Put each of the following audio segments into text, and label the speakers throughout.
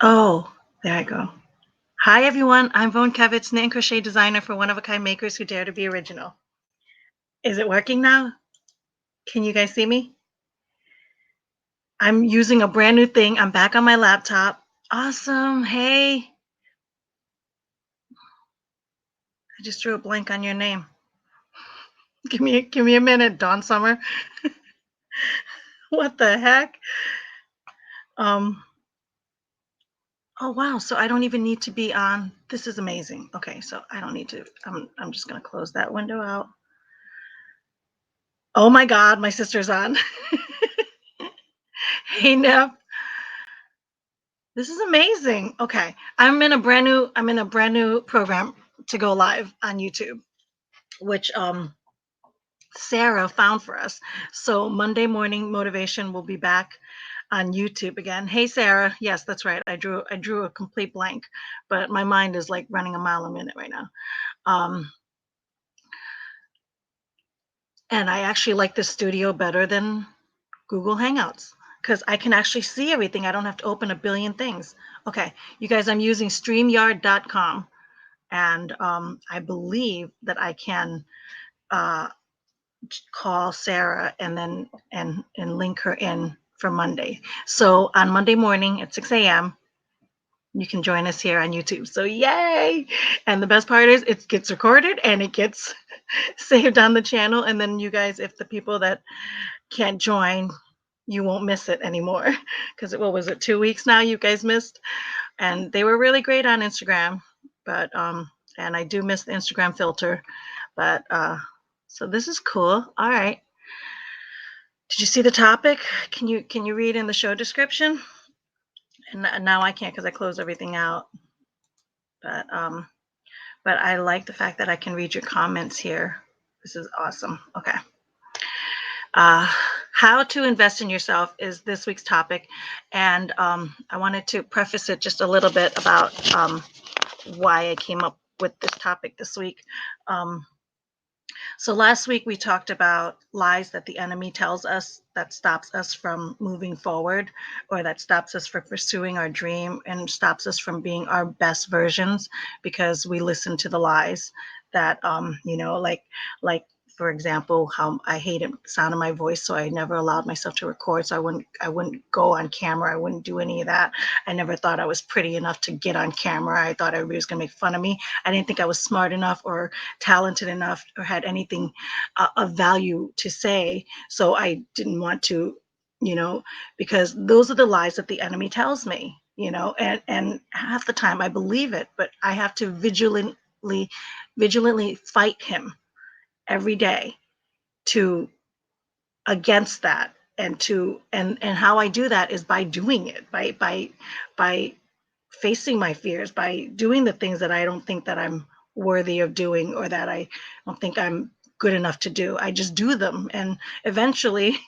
Speaker 1: Oh, there I go. Hi, everyone. I'm Vone Kevitz, knit and crochet designer for one-of-a-kind makers who dare to be original. Is it working now? Can you guys see me? I'm using a brand new thing. I'm back on my laptop. Awesome. Hey, I just drew a blank on your name. Give me a minute, Dawn Summer. What the heck? Um, oh wow, so I don't even need to be on. This is amazing. Okay, so I don't need to. I'm just gonna close that window out. Oh my god, my sister's on. Hey Nep. This is amazing. Okay. I'm in a brand new program to go live on YouTube, which Sarah found for us. So Monday morning motivation will be back on YouTube again. Hey Sarah. Yes, that's right. I drew a complete blank, but my mind is like running a mile a minute right now. Um and I actually like this studio better than Google Hangouts because I can actually see everything. I don't have to open a billion things. Okay, you guys, I'm using StreamYard.com. And I believe that I can uh, call Sarah and then and link her in for Monday. So on Monday morning at 6 a.m., you can join us here on YouTube. So yay! And the best part is it gets recorded and it gets saved on the channel. And then you guys, if the people that can't join, you won't miss it anymore. Because what was it, 2 weeks now you guys missed? And they were really great on Instagram, but and I do miss the Instagram filter, but so this is cool. All right. Did you see the topic? Can you read in the show description? And now I can't because I closed everything out. But but I like the fact that I can read your comments here. This is awesome. Okay. Uh, how to invest in yourself is this week's topic, and I wanted to preface it just a little bit about why I came up with this topic this week. Um, so last week we talked about lies that the enemy tells us that stops us from moving forward, or that stops us from pursuing our dream and stops us from being our best versions because we listen to the lies that like for example, how I hated the sound of my voice, so I never allowed myself to record. So I wouldn't go on camera. I wouldn't do any of that. I never thought I was pretty enough to get on camera. I thought everybody was gonna make fun of me. I didn't think I was smart enough or talented enough or had anything of value to say. So I didn't want to, you know, because those are the lies that the enemy tells me, and half the time I believe it, but I have to vigilantly fight him every day to against that and to and how I do that is by doing it by facing my fears, by doing the things that I don't think that I'm worthy of doing or that I don't think I'm good enough to do. I just do them. And eventually,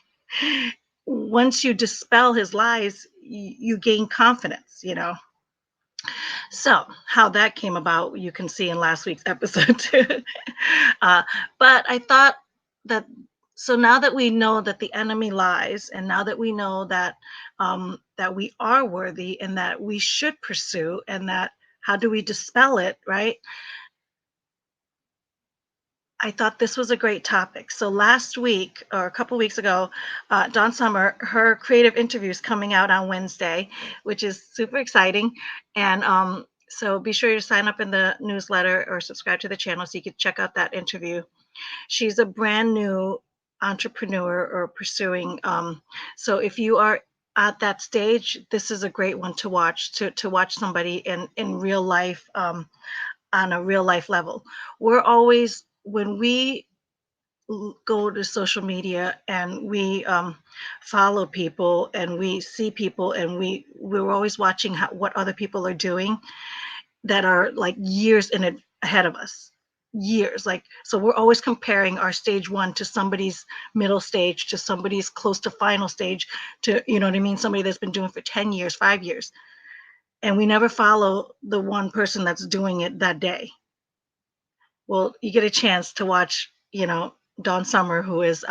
Speaker 1: once you dispel his lies, you gain confidence. So, how that came about, you can see in last week's episode too. uh, but I thought that so now that we know that the enemy lies, and now that we know that we are worthy and that we should pursue, and that how do we dispel it, right? I thought this was a great topic. So last week or a couple weeks ago, Dawn Summer, her creative interview is coming out on Wednesday, which is super exciting. And so be sure to sign up in the newsletter or subscribe to the channel so you can check out that interview. She's a brand new entrepreneur or pursuing. So if you are at that stage, this is a great one to watch, to watch somebody in real life, on a real life level. We're always when we go to social media and we follow people and we see people and we're always watching what other people are doing that are like years ahead of us, years, like, so we're always comparing our stage one to somebody's middle stage, to somebody's close to final stage, to, you know what I mean, somebody that's been doing for 10 years, 5 years, and we never follow the one person that's doing it that day. Well, you get a chance to watch, Dawn Summer, who is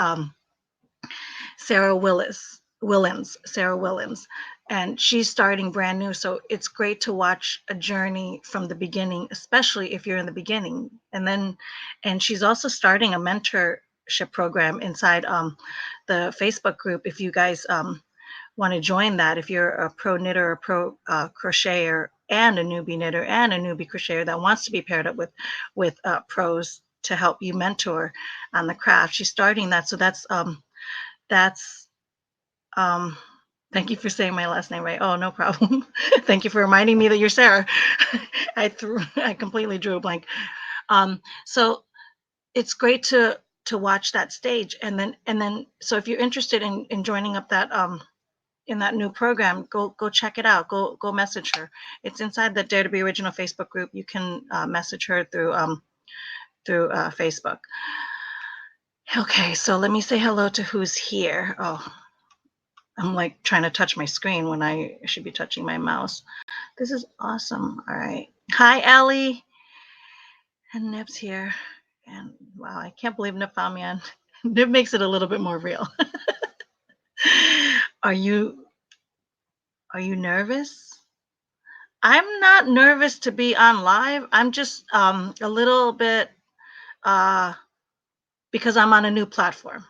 Speaker 1: Sarah Willis. Sarah Willens, and she's starting brand new. So it's great to watch a journey from the beginning, especially if you're in the beginning. And she's also starting a mentorship program inside the Facebook group. If you guys want to join that, if you're a pro knitter, a pro crocheter, and a newbie knitter and a newbie crocheter that wants to be paired up with pros to help you mentor on the craft, she's starting that. So that's um, thank you for saying my last name right. Oh, no problem. Thank you for reminding me that you're Sarah. I completely drew a blank. So it's great to watch that stage, and then so if you're interested in joining up that in that new program, go check it out. Go message her. It's inside the Dare to Be Original Facebook group. You can message her through Facebook. Okay, so let me say hello to who's here. Oh, I'm like trying to touch my screen when I should be touching my mouse. This is awesome. All right. Hi, Ellie. And Nib's here. And wow, I can't believe Nib found me on. Nib makes it a little bit more real. Are you nervous? I'm not nervous to be on live. I'm just a little bit uh because I'm on a new platform.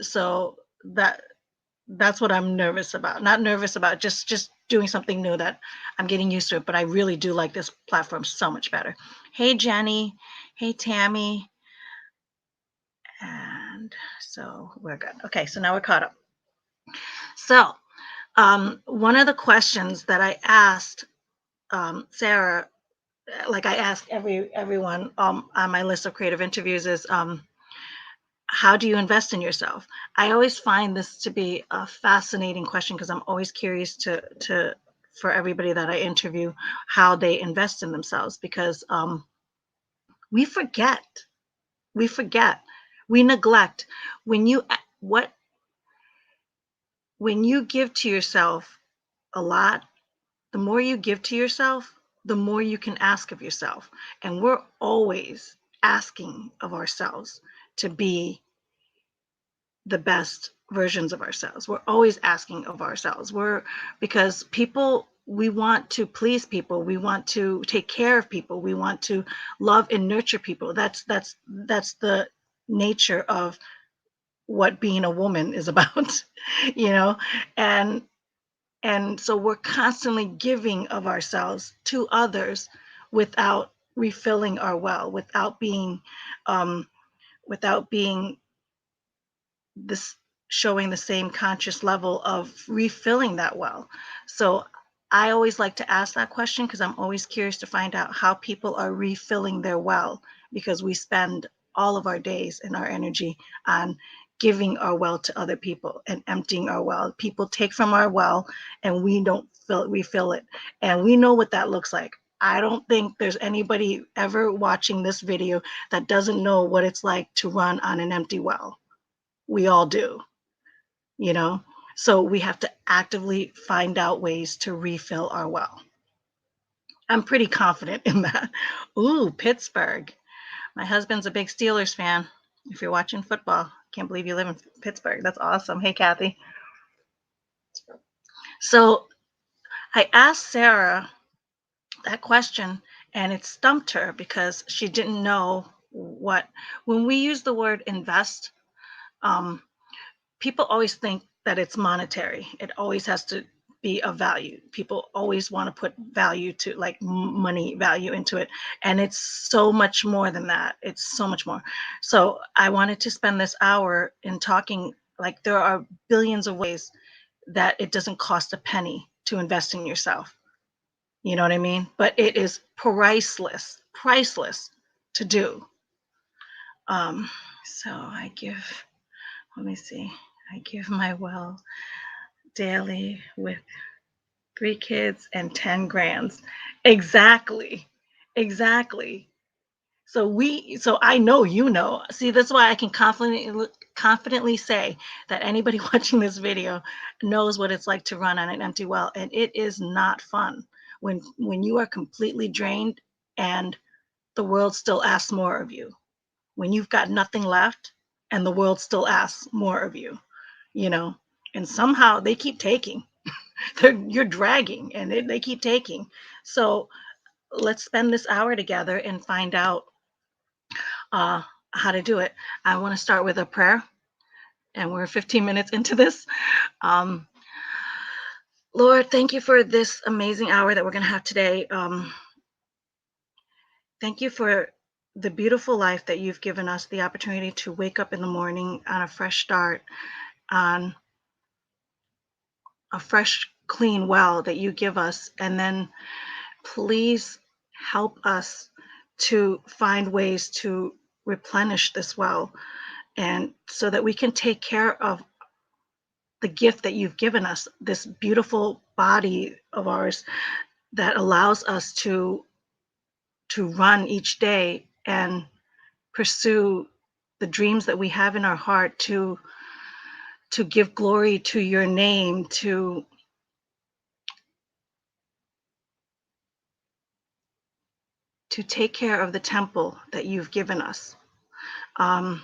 Speaker 1: So that's what I'm nervous about. Not nervous about, just doing something new that I'm getting used to it, but I really do like this platform so much better. Hey Jenny, hey Tammy, and so we're good. Okay, so now we're caught up. So one of the questions that I asked Sarah, like I ask everyone on my list of creative interviews, is how do you invest in yourself? I always find this to be a fascinating question because I'm always curious to for everybody that I interview how they invest in themselves, because we forget, we forget, we neglect. When you what when you give to yourself a lot, the more you give to yourself, the more you can ask of yourself. And we're always asking of ourselves to be the best versions of ourselves. We're always asking of ourselves. Because people, we want to please people. We want to take care of people. We want to love and nurture people. That's the nature of what being a woman is about, you know? And so we're constantly giving of ourselves to others without refilling our well, um, without being this showing the same conscious level of refilling that well. So I always like to ask that question because I'm always curious to find out how people are refilling their well, because we spend all of our days and our energy on giving our well to other people and emptying our well. People take from our well and we don't refill it. And we know what that looks like. I don't think there's anybody ever watching this video that doesn't know what it's like to run on an empty well. We all do, you know? So we have to actively find out ways to refill our well. I'm pretty confident in that. Ooh, Pittsburgh. My husband's a big Steelers fan. If you're watching football, can't believe you live in Pittsburgh. That's awesome. Hey, Kathy. So I asked Sarah that question and it stumped her because she didn't know when we use the word invest, um, people always think that it's monetary. It always has to be of value. People always want to put value to, like, money value into it. And it's so much more than that. It's so much more. So I wanted to spend this hour in talking, like, there are billions of ways that it doesn't cost a penny to invest in yourself. You know what I mean? But it is priceless to do. Um, so let me see, I give my well daily with 3 kids and 10 grands. Exactly. Exactly. So I know, See, that's why I can confidently say that anybody watching this video knows what it's like to run on an empty well, and it is not fun when you are completely drained and the world still asks more of you. When you've got nothing left and the world still asks more of you, you know. and somehow they keep taking. You're dragging, and they keep taking. So let's spend this hour together and find out uh, how to do it. I want to start with a prayer, and we're 15 minutes into this. Um, Lord, thank you for this amazing hour that we're going to have today. Thank you for the beautiful life that you've given us, the opportunity to wake up in the morning on a fresh start, on a fresh, clean well that you give us. And then please help us to find ways to replenish this well, and so that we can take care of the gift that you've given us, this beautiful body of ours that allows us to run each day and pursue the dreams that we have in our heart, to give glory to your name, to take care of the temple that you've given us. um,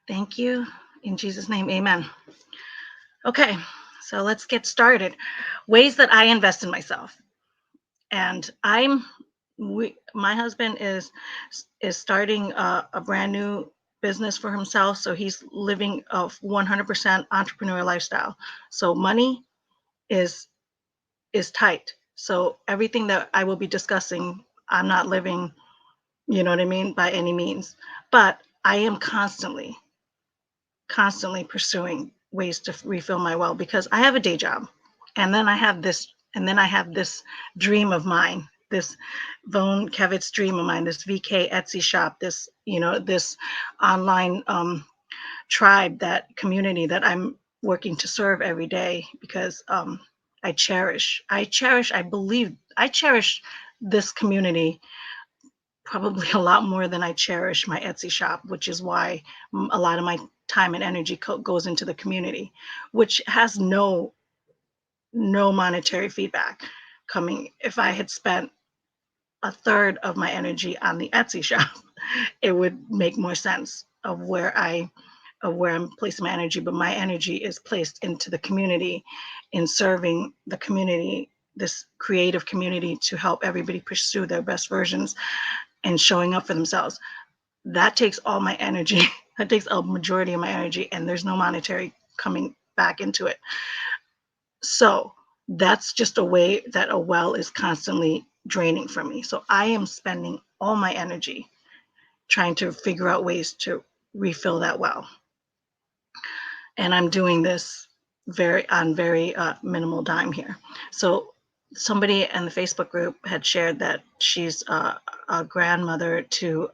Speaker 1: Thank you. In Jesus' name, amen. Okay, so let's get started. Ways that I invest in myself. And my husband is starting a brand new business for himself. So he's living a 100% entrepreneur lifestyle. So money is is tight. So everything that I will be discussing, I'm not living, you know what I mean, by any means. But I am constantly pursuing ways to refill my well, because I have a day job, and then I have this dream of mine, this Vone Kevitz dream of mine, this VK Etsy shop, this, this online tribe, that community that I'm working to serve every day, because I cherish this community probably a lot more than I cherish my Etsy shop, which is why a lot of my time and energy goes into the community, which has no monetary feedback coming. If I had spent a third of my energy on the Etsy shop, it would make more sense of where I'm placing my energy. But my energy is placed into the community, in serving the community, this creative community, to help everybody pursue their best versions and showing up for themselves. That takes all my energy. That takes a majority of my energy, and there's no monetary coming back into it. So that's just a way that a well is constantly draining from me. So I am spending all my energy trying to figure out ways to refill that well. And I'm doing this very minimal dime here. So somebody in the Facebook group had shared that she's a grandmother to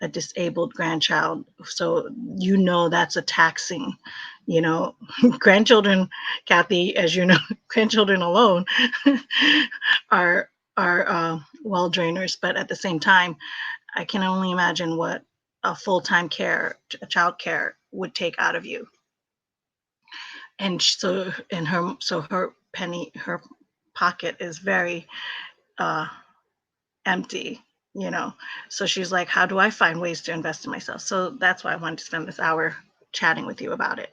Speaker 1: a disabled grandchild. So that's a taxing, you know, grandchildren, Kathy, as you know, grandchildren alone are well drainers. But at the same time, I can only imagine what a full-time a child care would take out of you. And her pocket is very uh, empty, you know. So she's like, how do I find ways to invest in myself? So that's why I wanted to spend this hour chatting with you about it.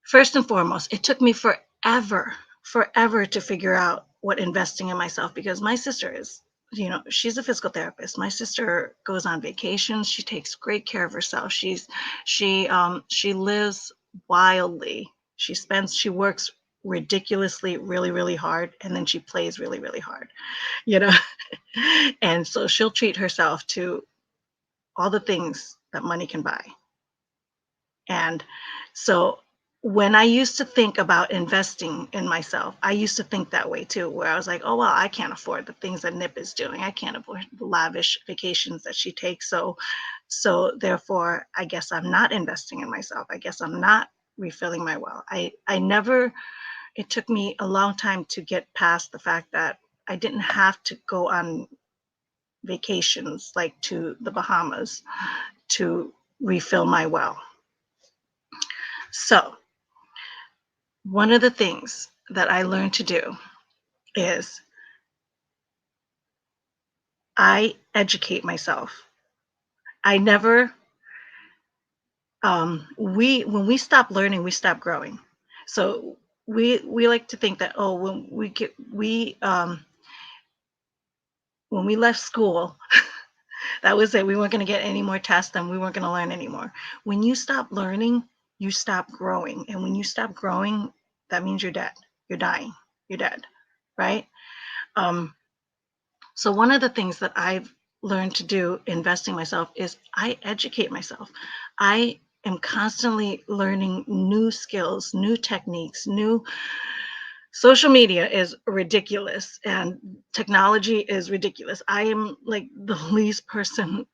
Speaker 1: First and foremost, it took me forever to figure out what investing in myself, because my sister is, she's a physical therapist. My sister goes on vacations. She takes great care of herself. She lives wildly. She works ridiculously, really hard, and then she plays really hard, you know. And so she'll treat herself to all the things that money can buy. And so when I used to think about investing in myself, I used to think that way too, where I was like, oh, well, I can't afford the things that Nip is doing. I can't afford the lavish vacations that she takes. So therefore, I guess I'm not investing in myself. I guess I'm not refilling my well. It took me a long time to get past the fact that I didn't have to go on vacations like to the Bahamas to refill my well. So one of the things that I learned to do is I educate myself. I never We when we stop learning, we stop growing. So we like to think that, oh, when we left school, that was it. We weren't going to get any more tests and we weren't going to learn anymore. When you stop learning, you stop growing. And when you stop growing, that means you're dead. You're dying. You're dead. Right? Um, so one of the things that I've learned to do investing myself is I educate myself. I am constantly learning new skills, new techniques, new social media is ridiculous and technology is ridiculous. I am like the least person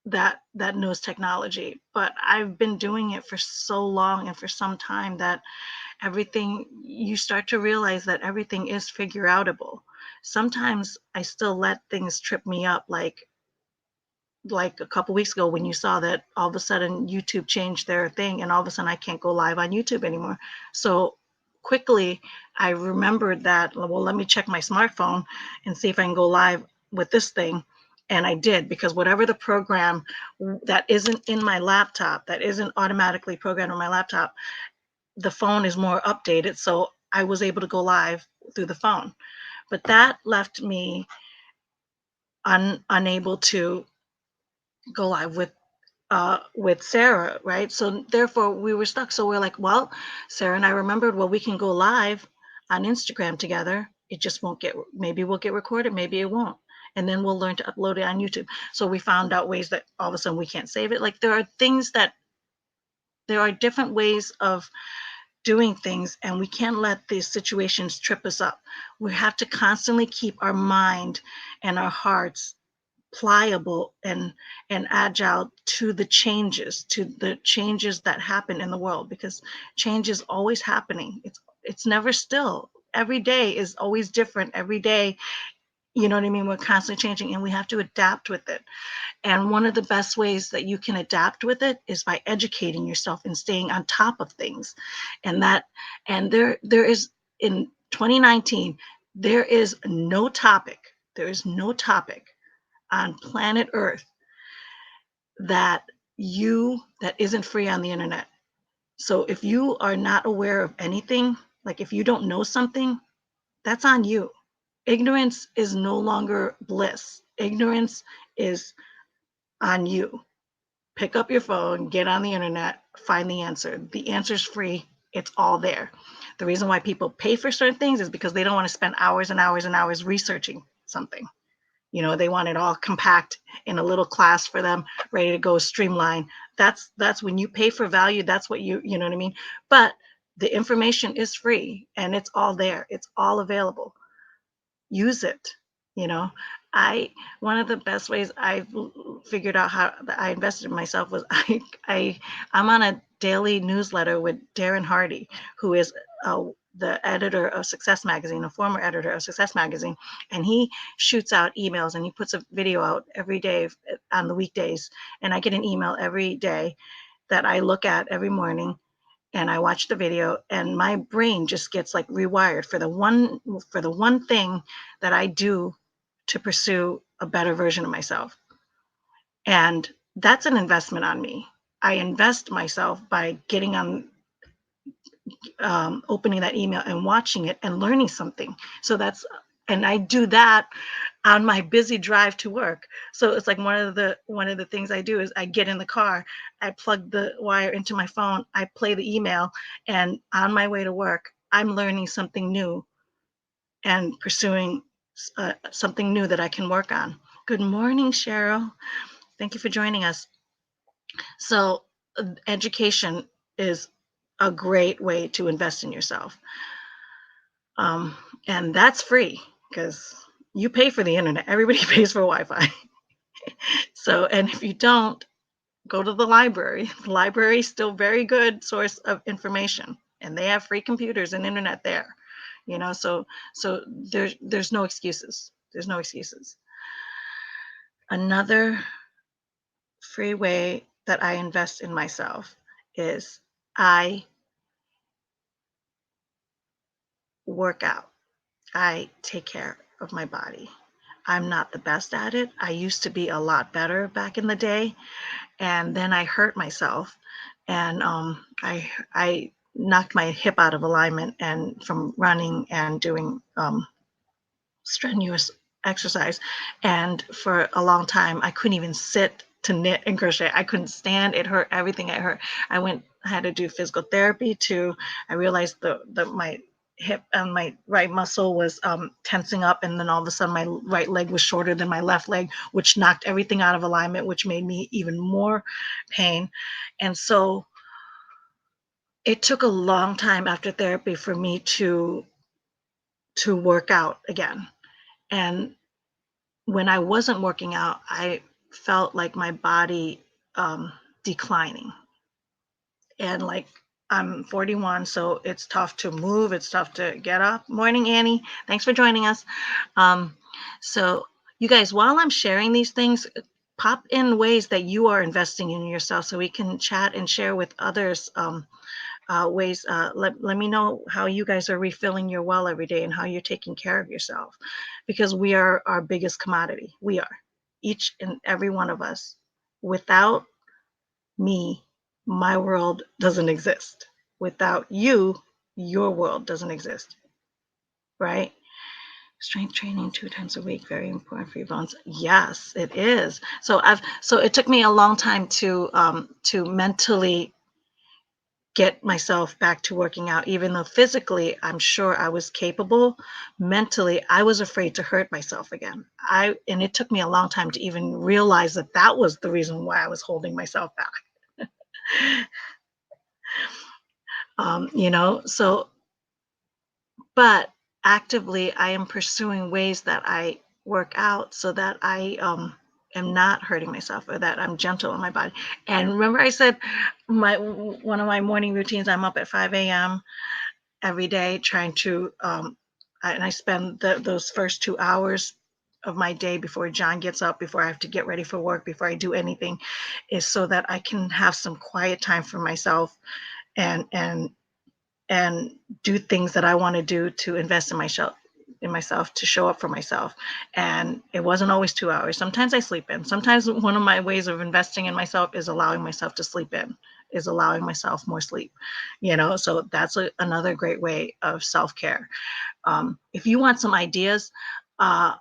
Speaker 1: that knows technology, but I've been doing it for so long and for some time that everything you start to realize that everything is figure outable. Sometimes I still let things trip me up, like a couple weeks ago when you saw that all of a sudden YouTube changed their thing and all of a sudden I can't go live on YouTube anymore. So quickly I remembered that, well, let me check my smartphone and see if I can go live with this thing. And I did, because whatever the program that isn't in my laptop, that isn't automatically programmed on my laptop, the phone is more updated. So I was able to go live through the phone. But that left me unable to go live with Sarah, right? So therefore we were stuck. So we're like, well, Sarah and I remembered, well, we can go live on Instagram together. It just won't get, maybe we'll get recorded, maybe it won't. And then we'll learn to upload it on YouTube. So we found out ways that all of a sudden we can't save it. Like there are different ways of doing things, and we can't let these situations trip us up. We have to constantly keep our mind and our hearts pliable and agile to the changes that happen in the world, because change is always happening. It's never still. Every day is always different. Every day, you know what I mean, we're constantly changing and we have to adapt with it. And one of the best ways that you can adapt with it is by educating yourself and staying on top of things. And there is, in 2019, there is no topic on planet Earth that that isn't free on the internet. So if you are not aware of anything, like if you don't know something, that's on you. Ignorance is no longer bliss. Ignorance is on you. Pick up your phone, get on the internet, find the answer. The answer's free. It's all there. The reason why people pay for certain things is because they don't want to spend hours and hours and hours researching something. They want it all compact in a little class for them, ready to go, streamline. That's when you pay for value. That's what you know what I mean. But the information is free and it's all there. It's all available. Use it. You know, I One of the best ways I've figured out how that I invested in myself was I'm on a daily newsletter with Darren Hardy, who is the editor of Success Magazine, a former editor of Success Magazine, and he shoots out emails and he puts a video out every day on the weekdays, and I get an email every day that I look at every morning, and I watch the video and my brain just gets like rewired for the one thing that I do to pursue a better version of myself. And that's an investment on me. I invest myself by getting on, opening that email and watching it and learning something. And I do that on my busy drive to work. So it's like one of the things I do is I get in the car, I plug the wire into my phone, I play the email, and on my way to work, I'm learning something new and pursuing something new that I can work on. Good morning, Cheryl. Thank you for joining us. So, education is a great way to invest in yourself. Um, and that's free because you pay for the internet. Everybody pays for Wi-Fi. So, and if you don't, go to the library. The library is still very good source of information, and they have free computers and internet there. So there's no excuses. There's no excuses. Another free way that I invest in myself is I work out. I take care of my body. I'm not the best at it. I used to be a lot better back in the day, and then I hurt myself, and I knocked my hip out of alignment and from running and doing strenuous exercise. And for a long time, I couldn't even sit to knit and crochet. I couldn't stand. It hurt. Everything it hurt. I had to do physical therapy too. I realized the my hip and my right muscle was tensing up, and then all of a sudden my right leg was shorter than my left leg, which knocked everything out of alignment, which made me even more pain. And so it took a long time after therapy for me to work out again. And when I wasn't working out, I felt like my body declining. And like I'm 41, so it's tough to move, it's tough to get up. Morning, Annie. Thanks for joining us. Um, so, you guys, while I'm sharing these things, pop in ways that you are investing in yourself so we can chat and share with others. Ways. Let me know how you guys are refilling your well every day and how you're taking care of yourself, because we are our biggest commodity. We are, each and every one of us. Without me, my world doesn't exist. Without you, your world doesn't exist, right? Strength training 2 times a week, very important for your bones. Yes, it is. So it took me a long time to mentally get myself back to working out, even though physically I'm sure I was capable. Mentally, I was afraid to hurt myself again. And it took me a long time to even realize that that was the reason why I was holding myself back. So, but actively I am pursuing ways that I work out so that I am not hurting myself, or that I'm gentle on my body. And remember I said my one of my morning routines, I'm up at 5 a.m. every day trying to and I spend those first 2 hours of my day before John gets up, before I have to get ready for work, before I do anything, is so that I can have some quiet time for myself, and do things that I want to do, to invest in myself, to show up for myself. And it wasn't always 2 hours. Sometimes I sleep in. Sometimes one of my ways of investing in myself is allowing myself to sleep in, is allowing myself more sleep. So that's another great way of self-care. If you want some ideas, uh,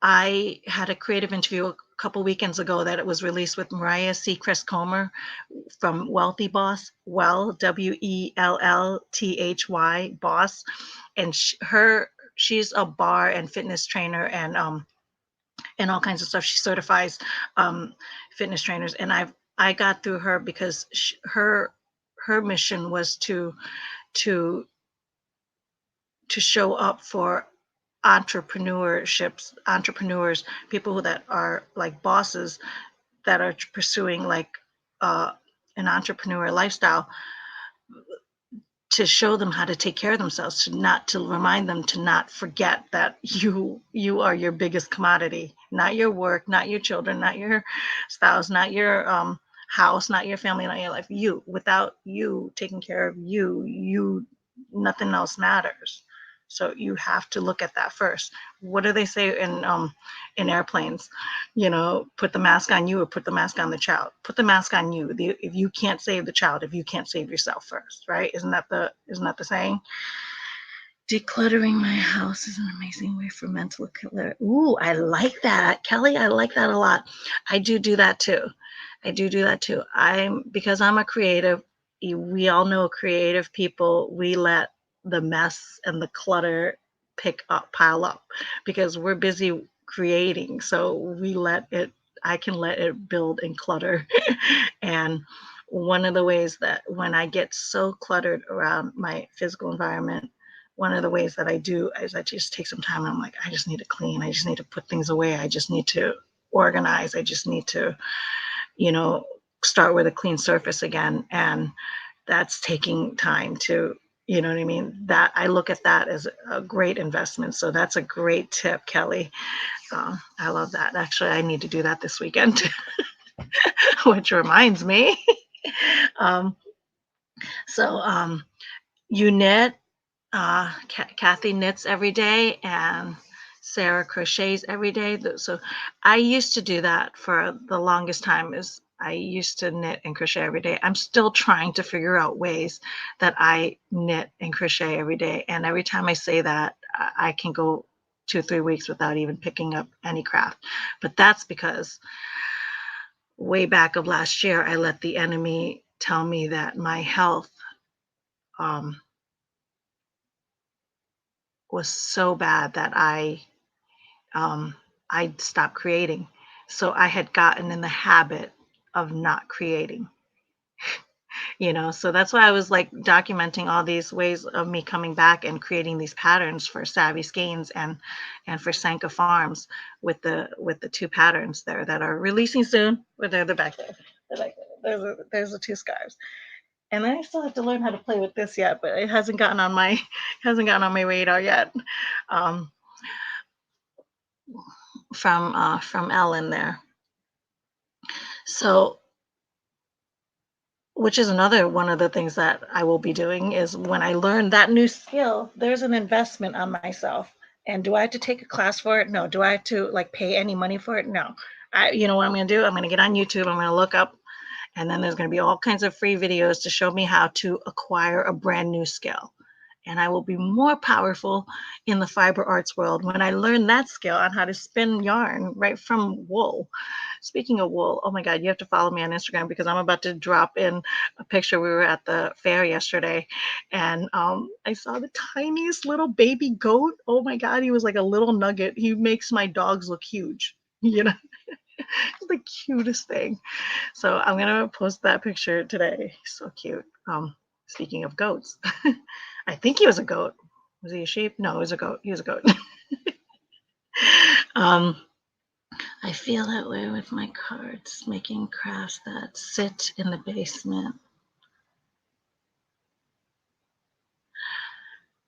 Speaker 1: I had a creative interview a couple weekends ago that it was released with Mariah Seacrest Comer from Wealthy Boss, Wellthy Boss, and she's a bar and fitness trainer, and all kinds of stuff. She certifies fitness trainers, and I got through her because her mission was to to show up for entrepreneurs, people that are like bosses, that are pursuing like uh, an entrepreneur lifestyle, to show them how to take care of themselves, to remind them to not forget that you are your biggest commodity, not your work, not your children, not your spouse, not your house, not your family, not your life. You, without you taking care of you, nothing else matters. So you have to look at that first. What do they say in airplanes? Put the mask on you or put the mask on the child. Put the mask on you. If you can't save the child, if you can't save yourself first, right? Isn't that the saying? Decluttering my house is an amazing way for mental clarity. Ooh, I like that, Kelly. I like that a lot. I do that too. Because I'm a creative. We all know creative people. We let the mess and the clutter pile up, because we're busy creating. So I can let it build and clutter. And one of the ways that when I get so cluttered around my physical environment, one of the ways that I do is I just take some time, and I'm like, I just need to clean. I just need to put things away. I just need to organize. I just need to, you know, start with a clean surface again. And that's taking time to, you know what I mean? That I look at that as a great investment. So that's a great tip, Kelly. I love that. Actually, I need to do that this weekend, which reminds me. um, you knit. Kathy knits every day, and Sarah crochets every day. So I used to do that for the longest time. Is I used to knit and crochet every day. I'm still trying to figure out ways that I knit and crochet every day. And every time I say that, I can go 2 3 weeks without even picking up any craft. But that's because way back of last year, I let the enemy tell me that my health um, was so bad that um, I stopped creating. So I had gotten in the habit of not creating, So that's why I was like documenting all these ways of me coming back and creating these patterns for Savvy Skeins and for Sanka Farms with the two patterns there that are releasing soon. But they're back there. They're back there. There's the two scarves. And I still have to learn how to play with this yet, but it hasn't gotten on my hasn't gotten on my radar yet. Um, from Ellen there. So, which is another one of the things that I will be doing is when I learn that new skill, there's an investment on myself. And do I have to take a class for it? No. Do I have to like pay any money for it? No. You know what I'm going to do? I'm going to get on YouTube. I'm going to look up, and then there's going to be all kinds of free videos to show me how to acquire a brand new skill. And I will be more powerful in the fiber arts world when I learn that skill on how to spin yarn right from wool. Speaking of wool, oh my God, you have to follow me on Instagram because I'm about to drop in a picture. We were at the fair yesterday, and I saw the tiniest little baby goat. Oh my God, he was like a little nugget. He makes my dogs look huge. The cutest thing. So I'm gonna post that picture today. So cute. Speaking of goats, I think he was a goat. Was he a sheep? No, he was a goat. He was a goat. um, I feel that way with my cards, making crafts that sit in the basement.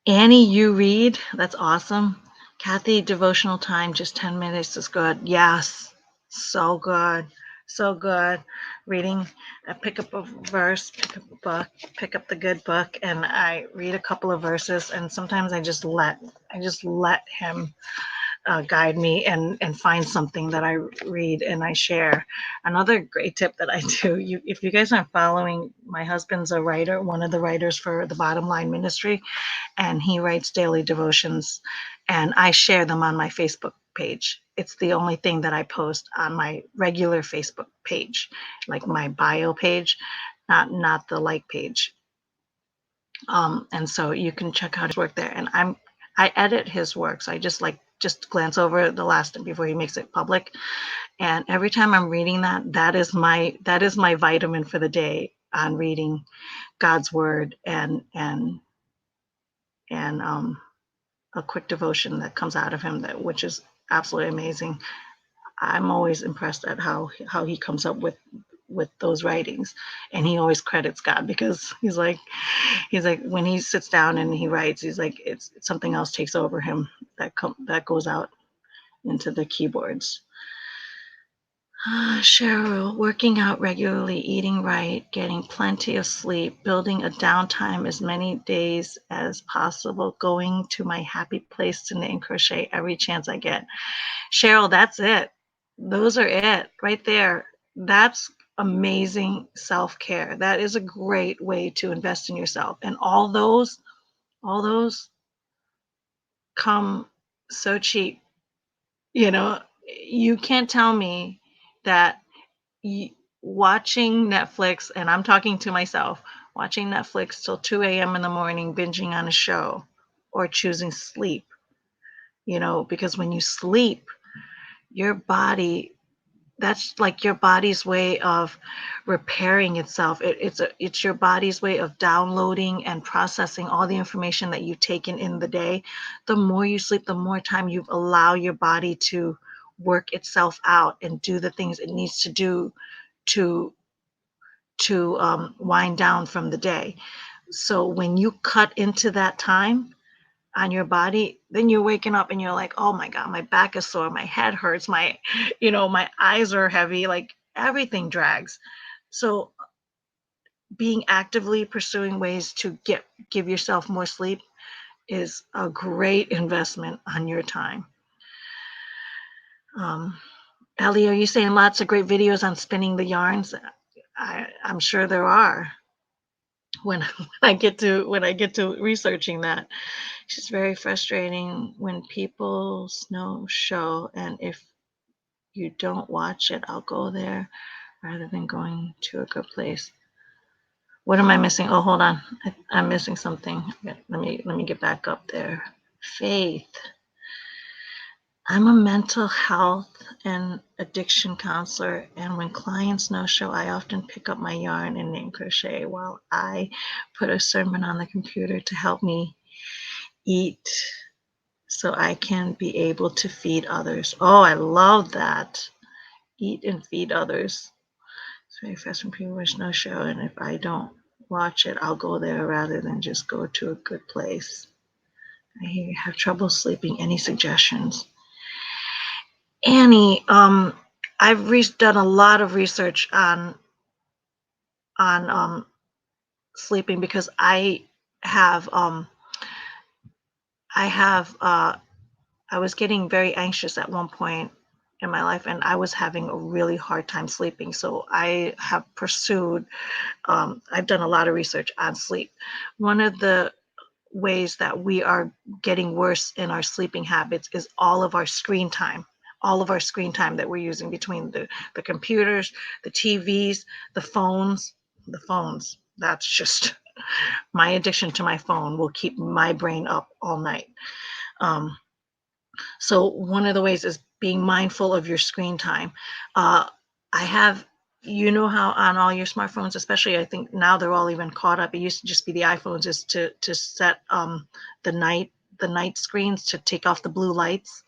Speaker 1: Annie, you read? That's awesome. Kathy, devotional time, just 10 minutes is good. Yes, so good. So good. Reading, I pick up a verse, pick up a book, pick up the good book, and I read a couple of verses, and sometimes I just let him guide me and find something that I read and I share. Another great tip that I do, if you guys aren't following, my husband's a writer, one of the writers for the Bottom Line Ministry, and he writes daily devotions, and I share them on my Facebook page. It's the only thing that I post on my regular Facebook page, like my bio page, not the like page. And so you can check out his work there. And I edit his work, so I just glance over the last before he makes it public. And every time I'm reading that, that is my vitamin for the day on reading God's word and a quick devotion that comes out of him which is absolutely amazing. I'm always impressed at how he comes up with those writings, and he always credits God because he's like when he sits down and he writes, he's like it's something else takes over him that goes out into the keyboards. Cheryl, working out regularly, eating right, getting plenty of sleep, building a downtime as many days as possible, going to my happy place to knit and crochet every chance I get. Cheryl, that's it. Those are it right there. That's amazing self-care. That is a great way to invest in yourself. And all those come so cheap. You know, you can't tell me that watching Netflix, and I'm talking to myself, watching Netflix till 2 a.m. in the morning, binging on a show, or choosing sleep, because when you sleep, your body, that's like your body's way of repairing itself. It's your body's way of downloading and processing all the information that you've taken in the day. The more you sleep, the more time you allow your body to work itself out and do the things it needs to do to wind down from the day. So when you cut into that time on your body, then you're waking up and you're like, oh my God, my back is sore, my head hurts, my eyes are heavy, like everything drags. So being actively pursuing ways to give yourself more sleep is a great investment on your time. Um, Ellie, are you saying lots of great videos on spinning the yarns? I'm sure there are. When when I get to researching that, it's just very frustrating when people snow show, and if you don't watch it, I'll go there rather than going to a good place. What am I missing? Oh, hold on. I'm missing something. Let me get back up there. Faith. I'm a mental health and addiction counselor, and when clients no show, I often pick up my yarn and knit and crochet while I put a sermon on the computer to help me eat so I can be able to feed others. Oh, I love that. Eat and feed others. It's very fast when people wish no show, and if I don't watch it, I'll go there rather than just go to a good place. I hear you have trouble sleeping. Any suggestions? Annie, I've done a lot of research on sleeping because have um, I have I was getting very anxious at one point in my life, and I was having a really hard time sleeping. So I have pursued. I've done a lot of research on sleep. One of the ways that we are getting worse in our sleeping habits is all of our screen time that we're using between the computers, the TVs, the phones, that's just my addiction to my phone will keep my brain up all night. um, so one of the ways is being mindful of your screen time. uh, I have, you know how on all your smartphones, especially, I think now they're all even caught up. It used to just be the iPhones, is to set the night screens to take off the blue lights.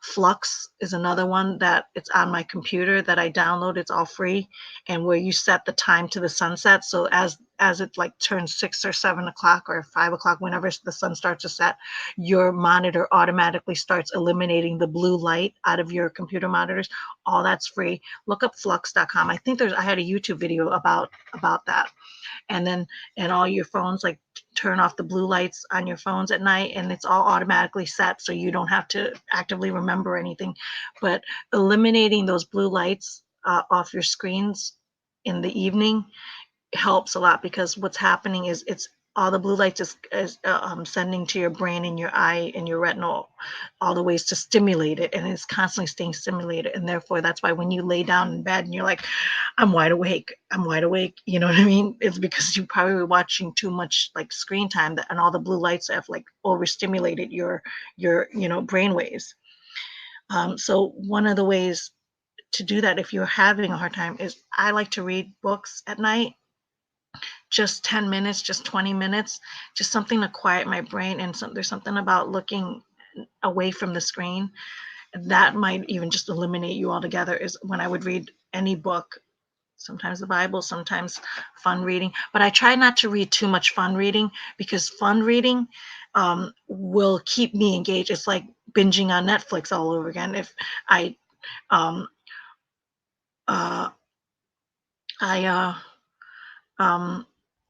Speaker 1: Flux is another one that it's on my computer that I download. It's all free, and where you set the time to the sunset. So as it like turns 6 or 7 o'clock or 5 o'clock, whenever the sun starts to set, your monitor automatically starts eliminating the blue light out of your computer monitors. All that's free. Look up flux.com. I had a YouTube video about that. And then and all your phones, like, turn off the blue lights on your phones at night, and it's all automatically set so you don't have to actively remember anything. But eliminating those blue lights off your screens in the evening helps a lot, because what's happening is it's all the blue lights is sending to your brain and your eye and your retinal all the ways to stimulate it, and it's constantly staying stimulated. And therefore, that's why when you lay down in bed and you're like, I'm wide awake, you know what I mean? It's because you probably were watching too much like screen time, and all the blue lights have like overstimulated your brain waves. So one of the ways to do that, if you're having a hard time, is I like to read books at night, just 10 minutes, just 20 minutes, just something to quiet my brain. And there's something about looking away from the screen that might even just eliminate you altogether. Is when I would read any book, sometimes the Bible, sometimes fun reading. But I try not to read too much fun reading, because fun reading will keep me engaged. It's like binging on Netflix all over again. If I, um, uh, I, um,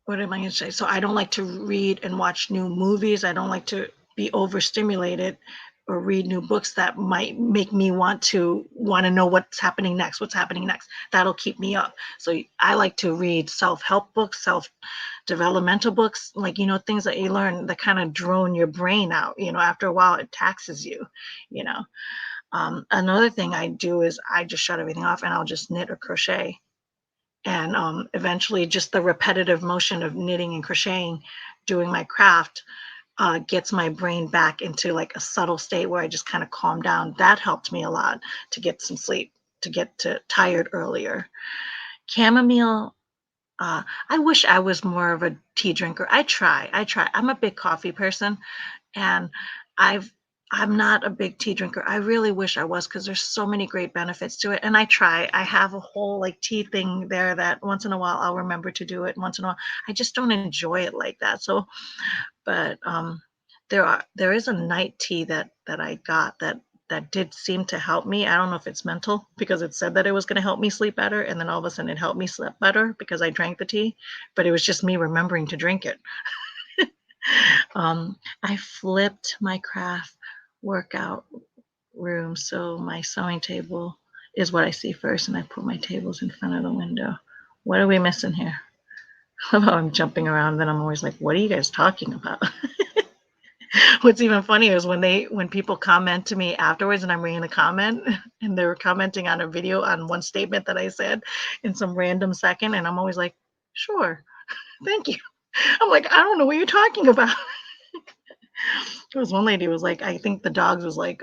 Speaker 1: what am I going to say? So I don't like to read and watch new movies. I don't like to be overstimulated or read new books that might make me want to know what's happening next. What's happening next? That'll keep me up. So I like to read self-help books, self-developmental books, like, things that you learn that kind of drone your brain out. After a while, it taxes you. You know. Another thing I do is I just shut everything off and I'll just knit or crochet. And eventually, just the repetitive motion of knitting and crocheting, doing my craft, gets my brain back into like a subtle state where I just kind of calm down. That helped me a lot to get some sleep, to get tired earlier. Chamomile. I wish I was more of a tea drinker. I try. I'm a big coffee person, and I've I'm not a big tea drinker. I really wish I was, because there's so many great benefits to it. And I try. I have a whole like tea thing there that once in a while I'll remember to do it. Once in a while, I just don't enjoy it like that. So, but there is a night tea that I got that did seem to help me. I don't know if it's mental, because it said that it was going to help me sleep better, and then all of a sudden it helped me sleep better because I drank the tea, but it was just me remembering to drink it. I flipped my craft workout room, so my sewing table is what I see first, and I put my tables in front of the window. What are we missing here? I'm jumping around, then I'm always like, "What are you guys talking about?" What's even funnier is when people comment to me afterwards and I'm reading the comment and they're commenting on a video on one statement that I said in some random second, and I'm always like, "Sure, thank you." I'm like, "I don't know what you're talking about." There was one lady who was like, I think the dog was like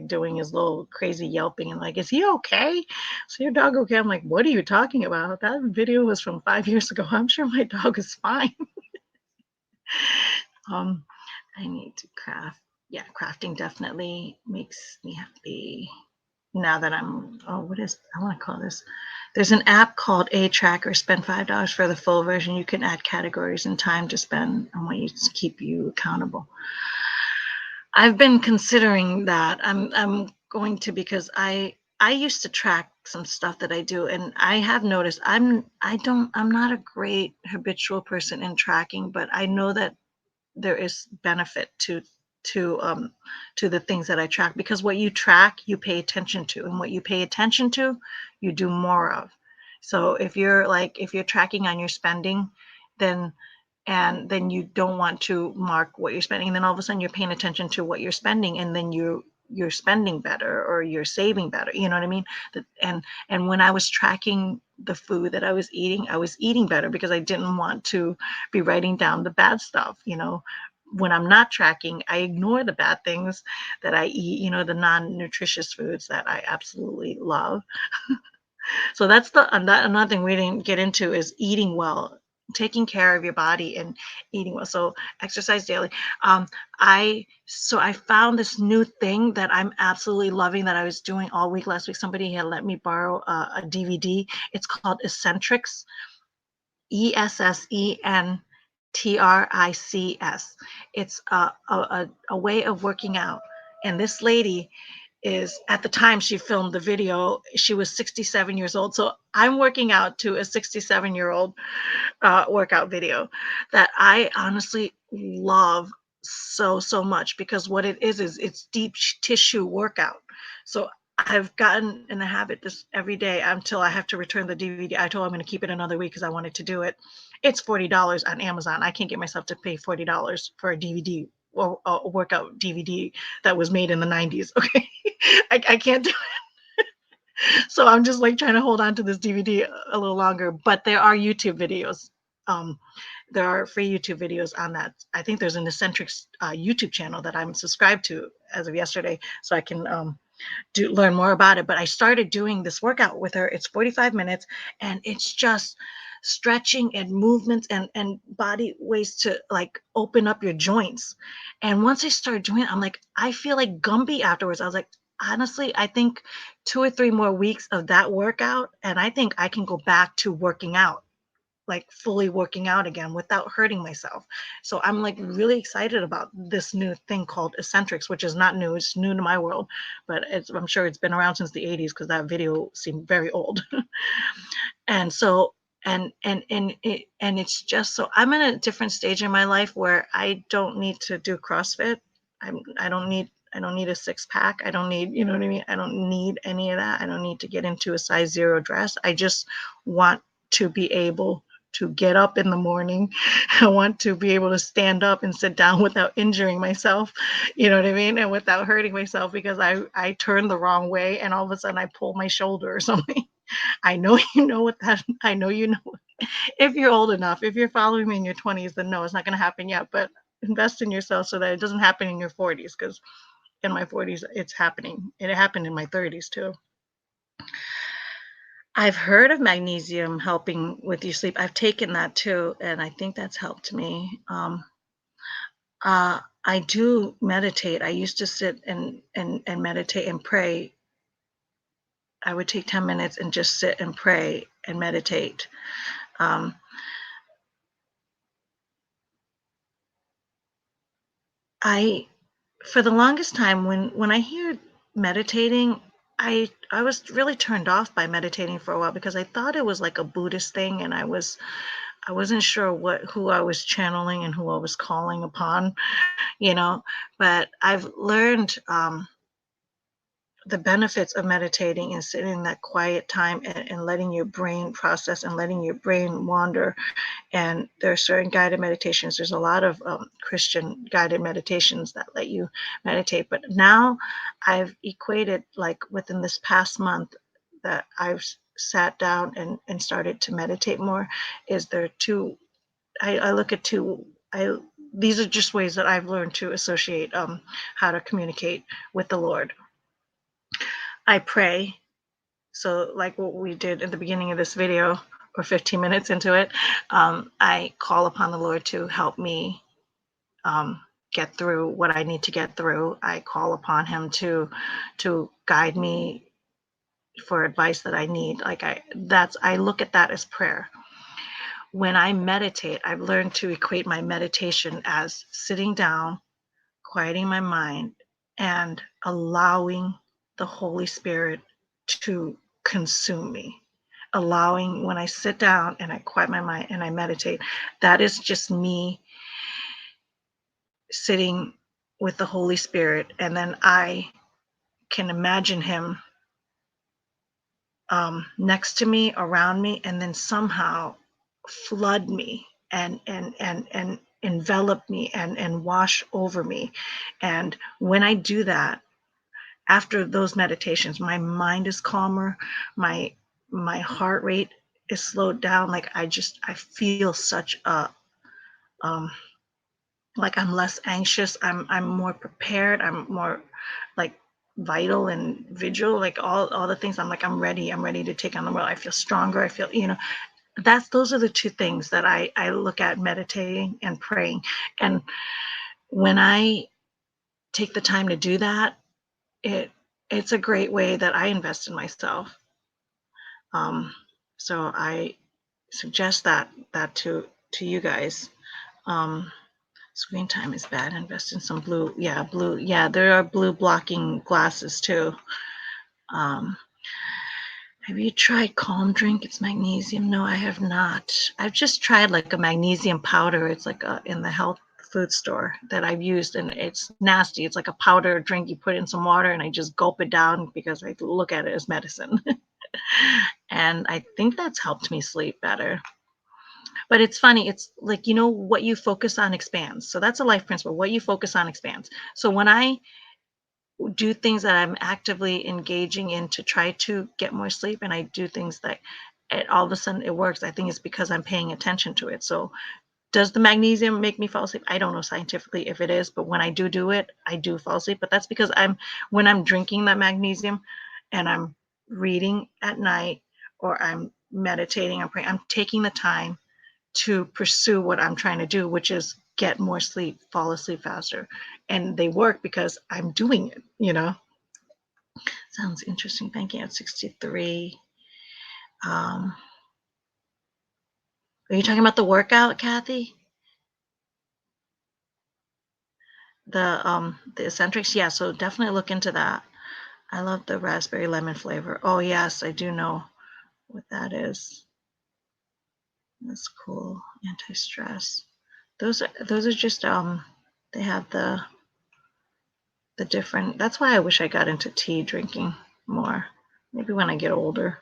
Speaker 1: doing his little crazy yelping and like, "Is he okay? Is your dog okay?" I'm like, "What are you talking about? That video was from 5 years ago. I'm sure my dog is fine." Um, I need to craft. Yeah, crafting definitely makes me happy. Now that what is, I want to call this? There's an app called A Tracker. Spend $5 for the full version. You can add categories and time to spend on what you keep you accountable. I've been considering that. I'm going to because I used to track some stuff that I do, and I have noticed I'm not a great habitual person in tracking, but I know that there is benefit to um to the things that I track, because what you track you pay attention to, and what you pay attention to you do more of. So if you're tracking on your spending, then then you don't want to mark what you're spending, and then all of a sudden you're paying attention to what you're spending, and then you're spending better or you're saving better, you know what I mean? And when I was tracking the food that I was eating better because I didn't want to be writing down the bad stuff, you know. When I'm not tracking, I ignore the bad things that I eat, you know, the non-nutritious foods that I absolutely love. So that's another thing we didn't get into is eating well, taking care of your body and eating well. So exercise daily. I found this new thing that I'm absolutely loving that I was doing all week last week. Somebody had let me borrow a DVD. It's called Eccentrics, ESSENTRICS. It's a way of working out. And this lady is, at the time she filmed the video, she was 67 years old. So I'm working out to a 67-year-old workout video that I honestly love so much, because what it is it's deep tissue workout. So I've gotten in the habit this every day until I have to return the DVD. I told I'm going to keep it another week because I wanted to do it. It's $40 on Amazon. I can't get myself to pay $40 for a DVD or a workout DVD that was made in the 90s. Okay. I can't do it. So I'm just like trying to hold on to this DVD a little longer. But there are YouTube videos. Um, there are free YouTube videos on that. I think there's an Eccentrics YouTube channel that I'm subscribed to as of yesterday, so I can learn more about it. But I started doing this workout with her. It's 45 minutes, and it's just stretching and movements and body ways to like open up your joints. And once I started doing it, I'm like, I feel like Gumby afterwards. I was like, honestly, I think 2 or 3 more weeks of that workout, and I think I can go back to working out, like fully working out again without hurting myself. So I'm like really excited about this new thing called Eccentrics, which is not new. It's new to my world, but I'm sure it's been around since the 80s because that video seemed very old. And so it's just, so I'm in a different stage in my life where I don't need to do CrossFit. I don't need a six pack. I don't need, you know what I mean? I don't need any of that. I don't need to get into a size zero dress. I just want to be able to get up in the morning. I want to be able to stand up and sit down without injuring myself, you know what I mean? And without hurting myself because I turned the wrong way and all of a sudden I pull my shoulder or something. I know you know what that, I know you know. If you're old enough, if you're following me in your 20s, then no, it's not going to happen yet. But invest in yourself so that it doesn't happen in your 40s, because in my 40s, it's happening. It happened in my 30s too. I've heard of magnesium helping with your sleep. I've taken that too, and I think that's helped me. I do meditate. I used to sit and meditate and pray. I would take 10 minutes and just sit and pray and meditate. Um, I For the longest time, when I hear meditating, I was really turned off by meditating for a while because I thought it was like a Buddhist thing, and I wasn't sure who I was channeling and who I was calling upon, you know, but I've learned the benefits of meditating and sitting in that quiet time and letting your brain process and letting your brain wander. And there are certain guided meditations. There's a lot of Christian guided meditations that let you meditate. But now I've equated, like within this past month, that I've sat down and started to meditate more. Is there two? I look at two. These are just ways that I've learned to associate how to communicate with the Lord. I pray. So, like what we did at the beginning of this video, or 15 minutes into it, I call upon the Lord to help me um, get through what I need to get through. I call upon Him to guide me for advice that I need. I look at that as prayer. When I meditate, I've learned to equate my meditation as sitting down, quieting my mind, and allowing the Holy Spirit to consume me. Allowing, when I sit down and I quiet my mind and I meditate, that is just me sitting with the Holy Spirit. And then I can imagine Him next to me, around me, and then somehow flood me and envelop me and wash over me. And when I do that, after those meditations, my mind is calmer, my my heart rate is slowed down. Like I feel such a um like I'm less anxious, I'm more prepared, I'm more like vital and vigil, like all the things. I'm ready to take on the world. I feel stronger. I feel, that's those are the two things that I look at meditating and praying. And when I take the time to do that, it it's a great way that I invest in myself. Um, so I suggest that to you guys. Um, Screen time is bad. Invest in some blue. Yeah, blue. Yeah, there are blue blocking glasses too. Um, have you tried Calm Drink? It's magnesium. No, I have not. I've just tried like a magnesium powder. It's like in the health food store that I've used, and it's nasty. It's like a powder drink. You put in some water, and I just gulp it down because I look at it as medicine. And I think that's helped me sleep better. But it's funny. It's like, what you focus on expands. So that's a life principle. What you focus on expands. So when I do things that I'm actively engaging in to try to get more sleep, and I do things that all of a sudden it works, I think it's because I'm paying attention to it. So does the magnesium make me fall asleep? I don't know scientifically if it is, but when I do it, I do fall asleep. But that's because when I'm drinking that magnesium and I'm reading at night, or I'm meditating, I'm praying, I'm taking the time to pursue what I'm trying to do, which is get more sleep, fall asleep faster. And they work because I'm doing it. Sounds interesting. Banking at 63. Are you talking about the workout, Kathy? The eccentrics? Yeah, so definitely look into that. I love the raspberry lemon flavor. Oh yes, I do know what that is. That's cool. Anti-stress. Those are just they have the different. That's why I wish I got into tea drinking more. Maybe when I get older.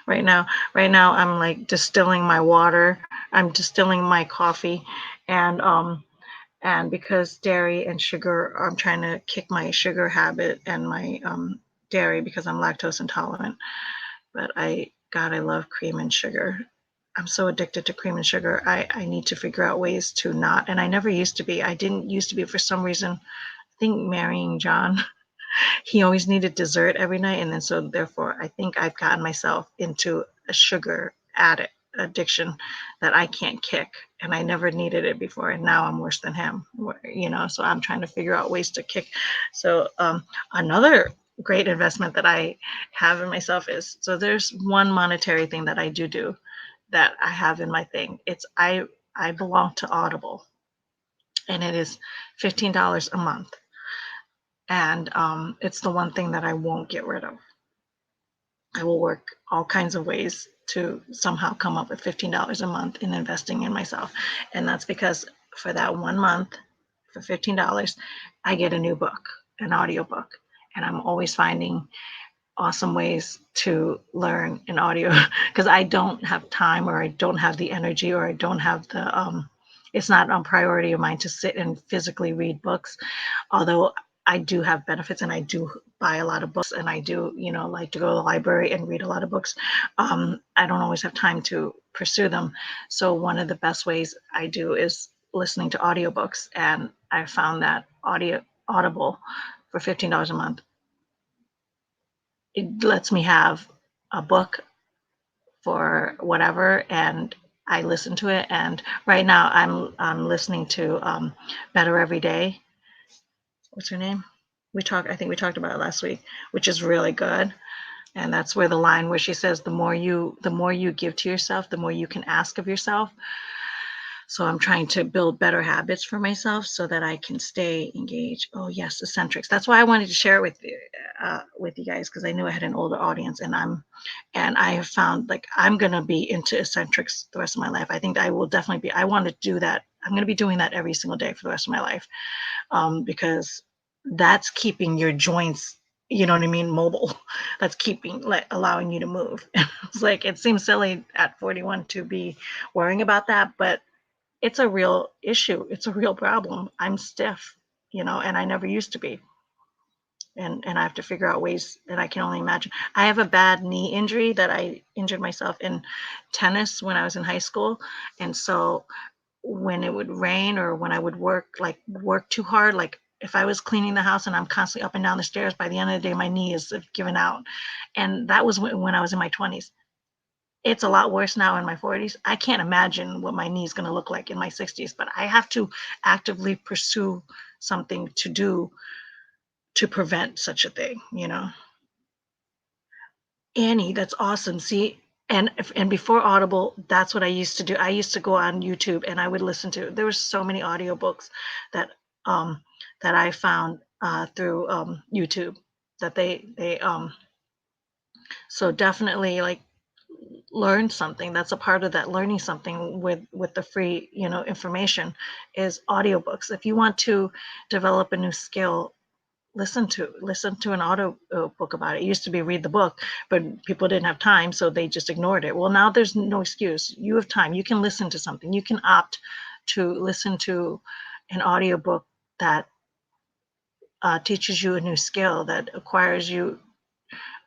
Speaker 1: Right now I'm like distilling my water. I'm distilling my coffee, and because dairy and sugar, I'm trying to kick my sugar habit and my dairy because I'm lactose intolerant. But God, I love cream and sugar. I'm so addicted to cream and sugar. I need to figure out ways to not, and I never used to be. I didn't used to be for some reason. I think marrying John, he always needed dessert every night. And then so therefore I think I've gotten myself into a sugar addiction that I can't kick. And I never needed it before. And now I'm worse than him, so I'm trying to figure out ways to kick. So another great investment that I have in myself is, so there's one monetary thing that I do that I have in my thing. It's I belong to Audible, and it is $15 a month. And it's the one thing that I won't get rid of. I will work all kinds of ways to somehow come up with $15 a month in investing in myself. And that's because for that 1 month for $15, I get a new book, an audiobook. And I'm always finding awesome ways to learn in audio because I don't have time or I don't have the energy or I don't have the it's not on priority of mine to sit and physically read books, although I do have benefits and I do buy a lot of books and I do, like to go to the library and read a lot of books. I don't always have time to pursue them. So one of the best ways I do is listening to audiobooks, and I found that Audible for $15 a month, it lets me have a book for whatever, and I listen to it. And right now I'm listening to Better Every Day. What's her name? I think we talked about it last week, which is really good. And that's where the line where she says the more you give to yourself, the more you can ask of yourself. So I'm trying to build better habits for myself so that I can stay engaged. Oh yes, eccentrics. That's why I wanted to share it with you guys, because I knew I had an older audience, and I have found like I'm gonna be into eccentrics the rest of my life. I think I will definitely be. I want to do that. I'm gonna be doing that every single day for the rest of my life, because that's keeping your joints, you know what I mean, mobile. That's keeping, like, allowing you to move. It's like it seems silly at 41 to be worrying about that, but it's a real issue. It's a real problem. I'm stiff, and I never used to be. And I have to figure out ways that I can only imagine. I have a bad knee injury that I injured myself in tennis when I was in high school. And so when it would rain or when I would work too hard, like if I was cleaning the house and I'm constantly up and down the stairs, by the end of the day, my knee is given out. And that was when I was in my 20s. It's a lot worse now in my 40s. I can't imagine what my knee is going to look like in my 60s, but I have to actively pursue something to do to prevent such a thing. Annie, that's awesome. See, and before Audible, that's what I used to do. I used to go on YouTube and I would listen to. There were so many audiobooks that um that I found through YouTube that they so definitely, like, learn something. That's a part of that learning something with the free, information, is audiobooks. If you want to develop a new skill, listen to an audio book about it. It used to be read the book, but people didn't have time, so they just ignored it. Well, now there's no excuse. You have time. You can listen to something. You can opt to listen to an audiobook that teaches you a new skill, that acquires you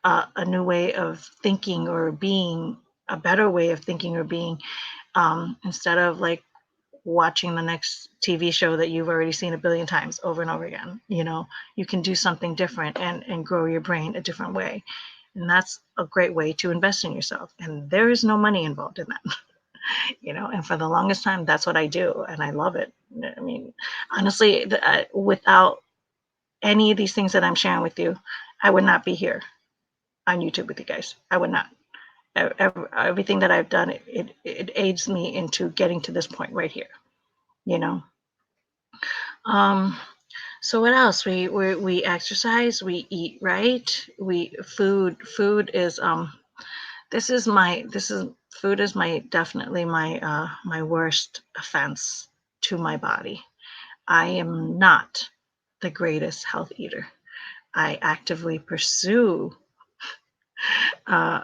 Speaker 1: a new way of thinking or being, a better way of thinking or being, instead of like watching the next TV show that you've already seen a billion times over and over again. You can do something different and grow your brain a different way. And that's a great way to invest in yourself. And there is no money involved in that, and for the longest time, that's what I do. And I love it. I mean, honestly, without any of these things that I'm sharing with you, I would not be here on YouTube with you guys. I would not. Everything that I've done, it aids me into getting to this point right here, you know. Um, so what else? We exercise, we eat right. We food is this is food is my definitely my worst offense to my body. I am not the greatest health eater. I actively pursue uh,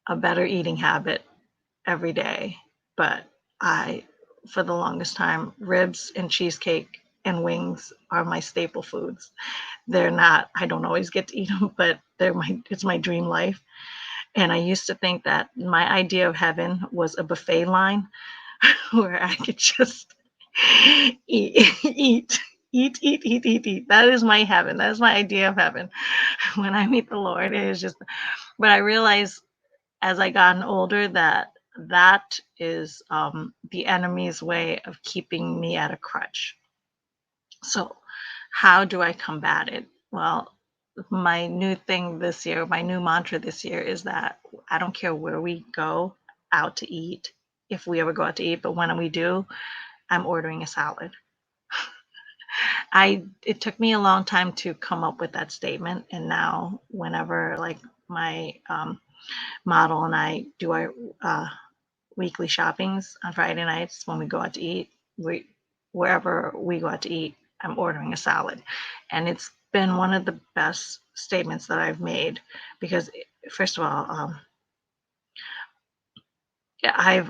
Speaker 1: a better eating habit every day, but I, for the longest time, ribs and cheesecake and wings are my staple foods. They're not, I don't always get to eat them, but it's my dream life. And I used to think that my idea of heaven was a buffet line where I could just eat, eat. That is my heaven. That is my idea of heaven. When I meet the Lord, it is just, but I realized as I gotten older that that is the enemy's way of keeping me at a crutch. So, how do I combat it? Well, my new thing this year, my new mantra this year is that I don't care where we go out to eat, if we ever go out to eat, but when we do, I'm ordering a salad. It took me a long time to come up with that statement, and now whenever like my model and I do our weekly shoppings on Friday nights when we go out to eat, we wherever we go out to eat, I'm ordering a salad. And it's been one of the best statements that I've made because, first of all, yeah,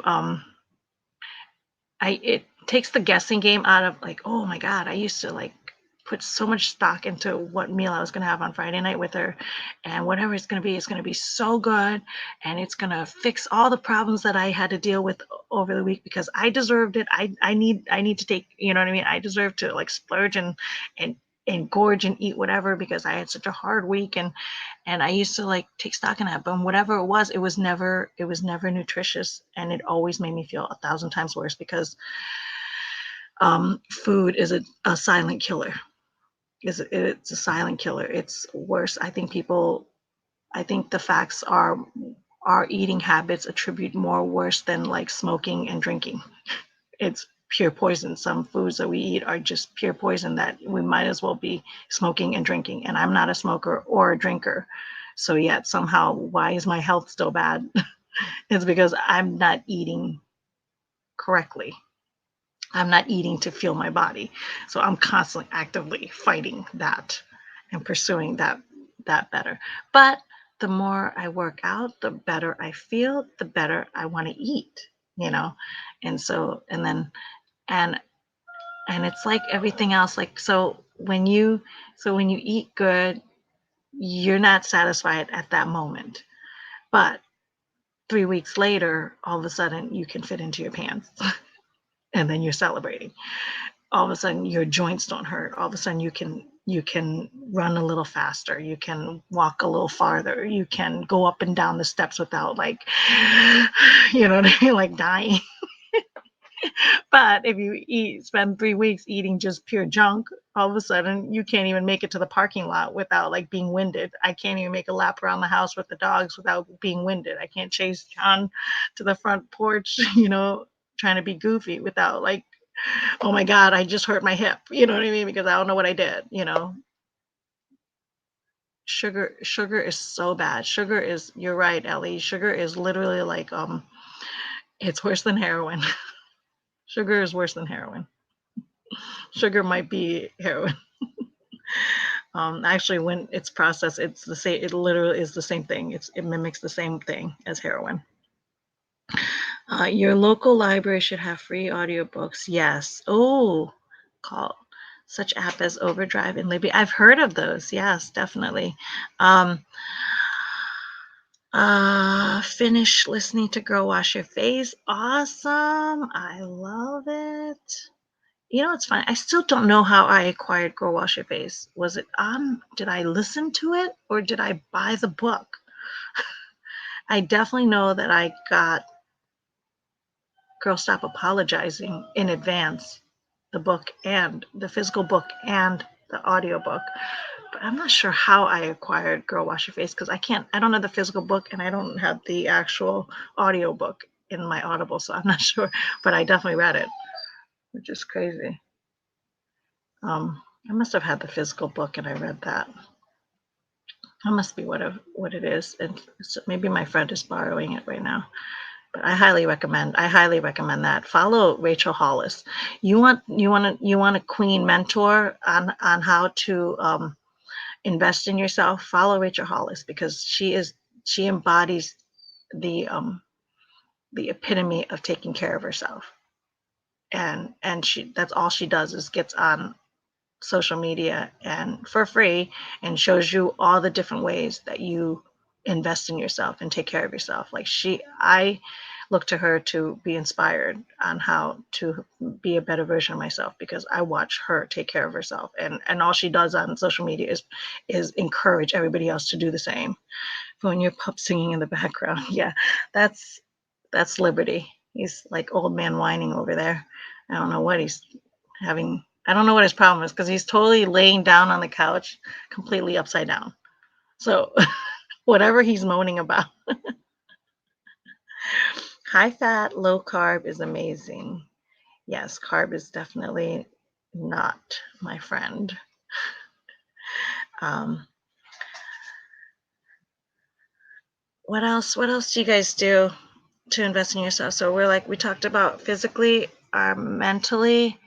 Speaker 1: it takes the guessing game out of like, oh my God, I used to like put so much stock into what meal I was going to have on Friday night with her. And whatever it's going to be so good. And it's going to fix all the problems that I had to deal with over the week because I deserved it. I need to take, you know what I mean? I deserve to like splurge and, and gorge and eat whatever because I had such a hard week. And I used to like take stock in that, but whatever it was never nutritious, and it always made me feel 1,000 times worse because food is a silent killer. It's a silent killer. It's worse. I think the facts are our eating habits attribute more worse than like smoking and drinking. It's pure poison. Some foods that we eat are just pure poison that we might as well be smoking and drinking. And I'm not a smoker or a drinker. So yet somehow, why is my health still bad? It's because I'm not eating correctly. I'm not eating to fuel my body. So I'm constantly actively fighting that and pursuing that better. But the more I work out, the better I feel, the better I want to eat, you know? And so and and it's like everything else, like so when you eat good, you're not satisfied at that moment. But 3 weeks later, all of a sudden you can fit into your pants and then you're celebrating. All of a sudden your joints don't hurt. All of a sudden you can run a little faster. You can walk a little farther. You can go up and down the steps without like, you know what I mean, like dying. But if you spend 3 weeks eating just pure junk, all of a sudden you can't even make it to the parking lot without like being winded. I can't even make a lap around the house with the dogs without being winded. I can't chase John to the front porch, trying to be goofy without like, oh my God, I just hurt my hip. You know what I mean? Because I don't know what I did. Sugar is so bad. You're right, Ellie. Sugar is literally like it's worse than heroin. Sugar is worse than heroin. Sugar might be heroin. Actually, when it's processed, it's the same. It literally is the same thing. It mimics the same thing as heroin. Your local library should have free audiobooks. Yes. Oh, call such app as Overdrive and Libby. I've heard of those. Yes, definitely. Um, finish listening to Girl Wash Your Face. Awesome. I love it. It's funny. I still don't know how I acquired Girl Wash Your Face. Was it did I listen to it or did I buy the book? I definitely know that I got Girl Stop Apologizing in advance, the book and the physical book and the audio book. But I'm not sure how I acquired Girl Wash Your Face because I don't have the physical book and I don't have the actual audio book in my Audible, so I'm not sure. But I definitely read it, which is crazy. I must have had the physical book and I read that. That must be what it is. And so maybe my friend is borrowing it right now. But I highly recommend that. Follow Rachel Hollis. You want a queen mentor on how to invest in yourself. Follow Rachel Hollis because she embodies the the epitome of taking care of herself. And that's all she does is gets on social media and for free and shows you all the different ways that you invest in yourself and take care of yourself. I look to her to be inspired on how to be a better version of myself because I watch her take care of herself and all she does on social media is encourage everybody else to do the same. When your pup singing in the background, yeah, that's that's Liberty. He's like old man whining over there. I don't know what he's having. I don't know what his problem is because he's totally laying down on the couch, completely upside down. So whatever he's moaning about. High fat, low carb is amazing. Yes, carb is definitely not my friend. Um, what else? What else do you guys do to invest in yourself? So we talked about physically, mentally.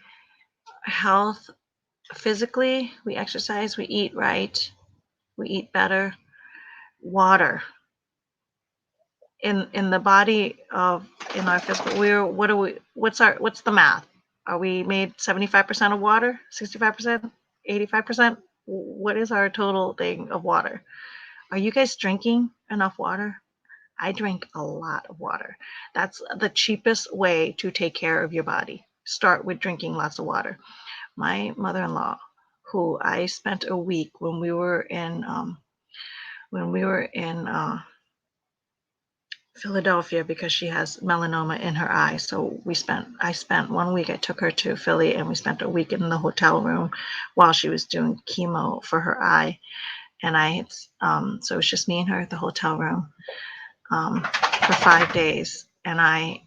Speaker 1: health physically, we exercise, we eat right, we eat better. Water in the body of in our physical, we're what are we what's the math? Are we made 75% of water, 65%, 85%? What is our total thing of water? Are you guys drinking enough water? I drink a lot of water. That's the cheapest way to take care of your body. Start with drinking lots of water. My mother-in-law, who I spent a week when we were in Philadelphia, because she has melanoma in her eye. So I spent 1 week. I took her to Philly and we spent a week in the hotel room while she was doing chemo for her eye. And so it was just me and her at the hotel room for 5 days. And I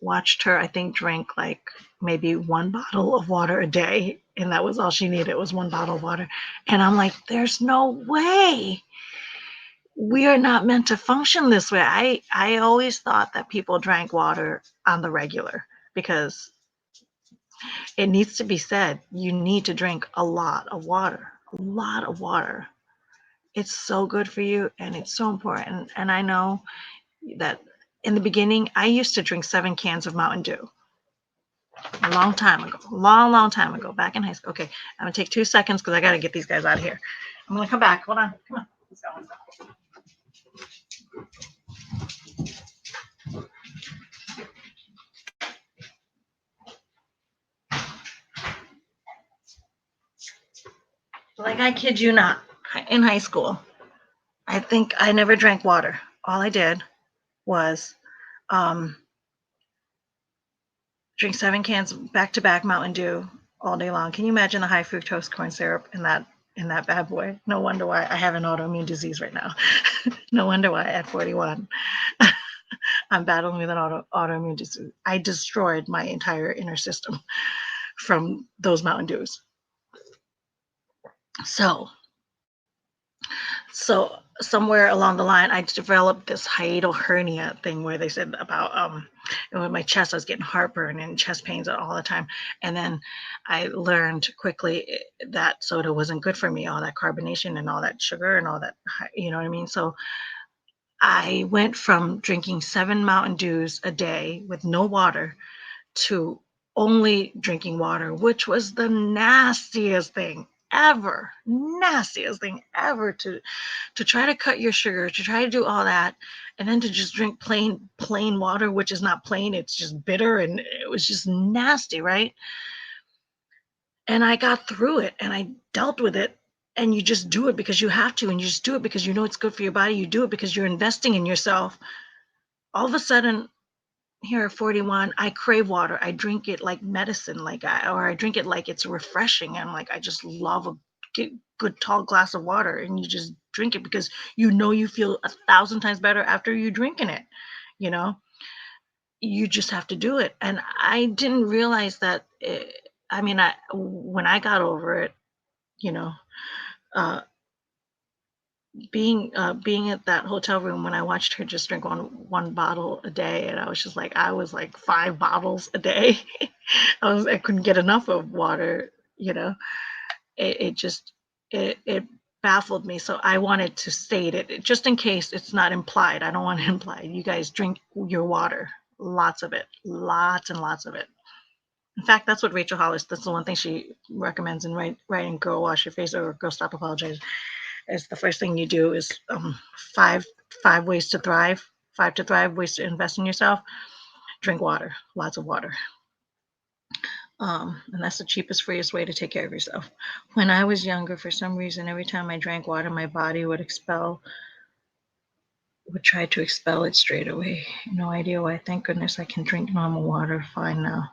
Speaker 1: watched her, I think, drink like maybe one bottle of water a day. And that was all she needed, was one bottle of water. And I'm like, there's no way we are not meant to function this way. I always thought that people drank water on the regular, because it needs to be said, you need to drink a lot of water, a lot of water. It's so good for you and it's so important. And I know that in the beginning, I used to drink 7 cans of Mountain Dew a long time ago, long time ago, back in high school. Okay, I'm gonna take 2 seconds because I got to get these guys out of here. I'm gonna come back. Hold on. Come on. Let's go. Like, I kid you not, in high school, I think I never drank water. All I did was um, drink 7 cans back to back Mountain Dew all day long. Can you imagine the high fructose corn syrup in that bad boy? No wonder why I have an autoimmune disease right now. No wonder why at 41 I'm battling with an autoimmune disease. I destroyed my entire inner system from those Mountain Dews. So So somewhere along the line, I developed this hiatal hernia thing where they said about with my chest, I was getting heartburn and chest pains all the time. And then I learned quickly that soda wasn't good for me, all that carbonation and all that sugar and all that, you know what I mean? So I went from drinking 7 Mountain Dews a day with no water to only drinking water, which was the nastiest thing ever, to try to cut your sugar, to try to do all that, and then to just drink plain water, which is not plain, it's just bitter, and it was just nasty, right? And I got through it and I dealt with it. And you just do it because you have to, and you just do it because you know it's good for your body. You do it because you're investing in yourself. All of a sudden, here at 41, I crave water. I drink it like medicine, or I drink it like it's refreshing. And like, I just love a good tall glass of water, and you just drink it because you know you feel 1,000 times better after you drinking it. You know, you just have to do it. And I didn't realize that. I mean, when I got over it, you know, uh, being at that hotel room when I watched her just drink one bottle a day, and I was like 5 bottles a day. I couldn't get enough of water, you know. It just it baffled me. So I wanted to state it just in case it's not implied. I don't want to imply. You guys drink your water, lots of it, lots and lots of it. In fact, that's what Rachel Hollis. That's the one thing she recommends in writing "Girl Wash Your Face" or "Girl Stop Apologizing." Is the first thing you do is five five ways to thrive, 5 to thrive ways to invest in yourself. Drink water, lots of water. And that's the cheapest, freest way to take care of yourself. When I was younger, for some reason, every time I drank water, my body would try to expel it straight away. No idea why. Thank goodness I can drink normal water fine now.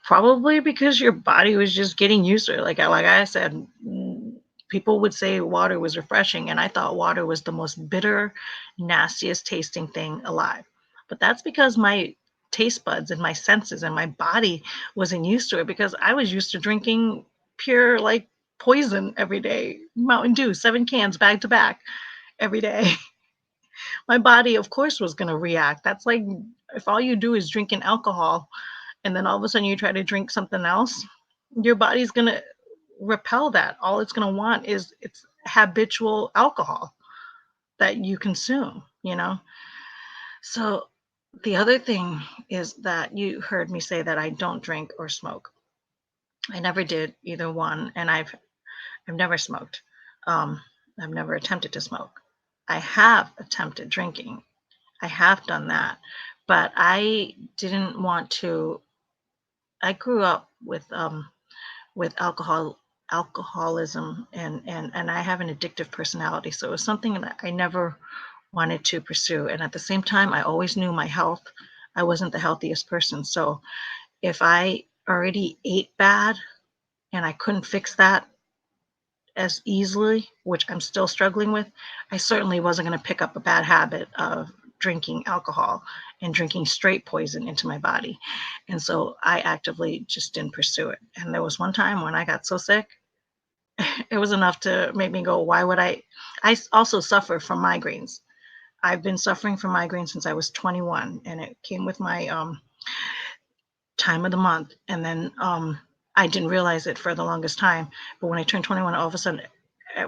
Speaker 1: Probably because your body was just getting used to it. Like I said, people would say water was refreshing, and I thought water was the most bitter, nastiest tasting thing alive. But that's because my taste buds and my senses and my body wasn't used to it, because I was used to drinking pure like poison every day. Mountain Dew, 7 cans back to back every day. My body, of course, was going to react. That's like if all you do is drinking alcohol and then all of a sudden you try to drink something else. your body's going to repel that. All it's going to want is it's habitual alcohol that you consume, you know? So the other thing is that you heard me say that I don't drink or smoke. I never did either one, and I've never smoked. Um, I've never attempted to smoke. I have attempted drinking. I have done that, but I didn't want to. I grew up with alcoholism, and I have an addictive personality, so it was something that I never wanted to pursue. And at the same time, I always knew my health. I wasn't the healthiest person, so if I already ate bad and I couldn't fix that as easily, which I'm still struggling with, I certainly wasn't going to pick up a bad habit of drinking alcohol and drinking straight poison into my body. And so I actively just didn't pursue it. And there was one time when I got so sick, it was enough to make me go, why would I? Also suffer from migraines. I've been suffering from migraines since I was 21, and it came with my time of the month. And then I didn't realize it for the longest time. But when I turned 21, all of a sudden,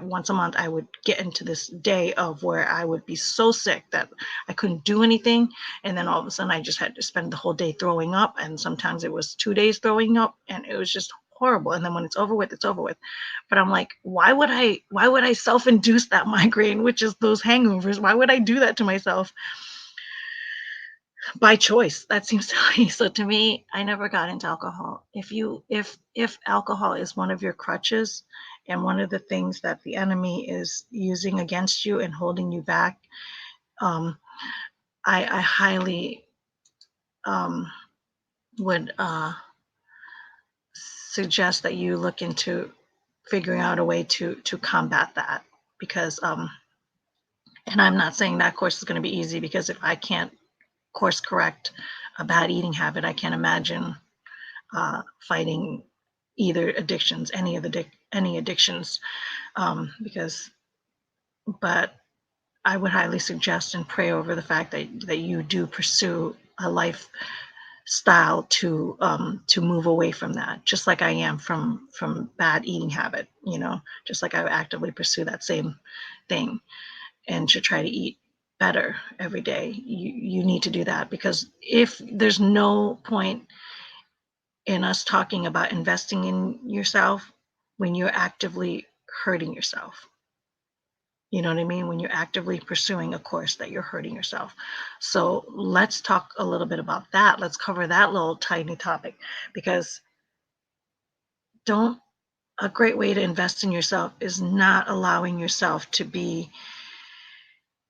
Speaker 1: once a month, I would get into this day of where I would be so sick that I couldn't do anything. And then all of a sudden, I just had to spend the whole day throwing up. And sometimes it was 2 days throwing up. And it was just horrible. And then when it's over with, it's over with. But I'm like, why would I self-induce that migraine, which is those hangovers? Why would I do that to myself? By choice, that seems silly. So to me, I never got into alcohol. If alcohol is one of your crutches and one of the things that the enemy is using against you and holding you back, um, I highly um, would suggest that you look into figuring out a way to combat that, because and I'm not saying that course is going to be easy, because if I can't course correct a bad eating habit, I can't imagine fighting either addictions, any addictions, because. But I would highly suggest and pray over the fact that you do pursue a lifestyle to move away from that, just like I am from bad eating habit. Just like I actively pursue that same thing, and to try to eat better every day. You need to do that, because if there's no point in us talking about investing in yourself when you're actively hurting yourself. You know what I mean? When you're actively pursuing a course that you're hurting yourself. So let's talk a little bit about that. Let's cover that little tiny topic, because don't a great way to invest in yourself is not allowing yourself to be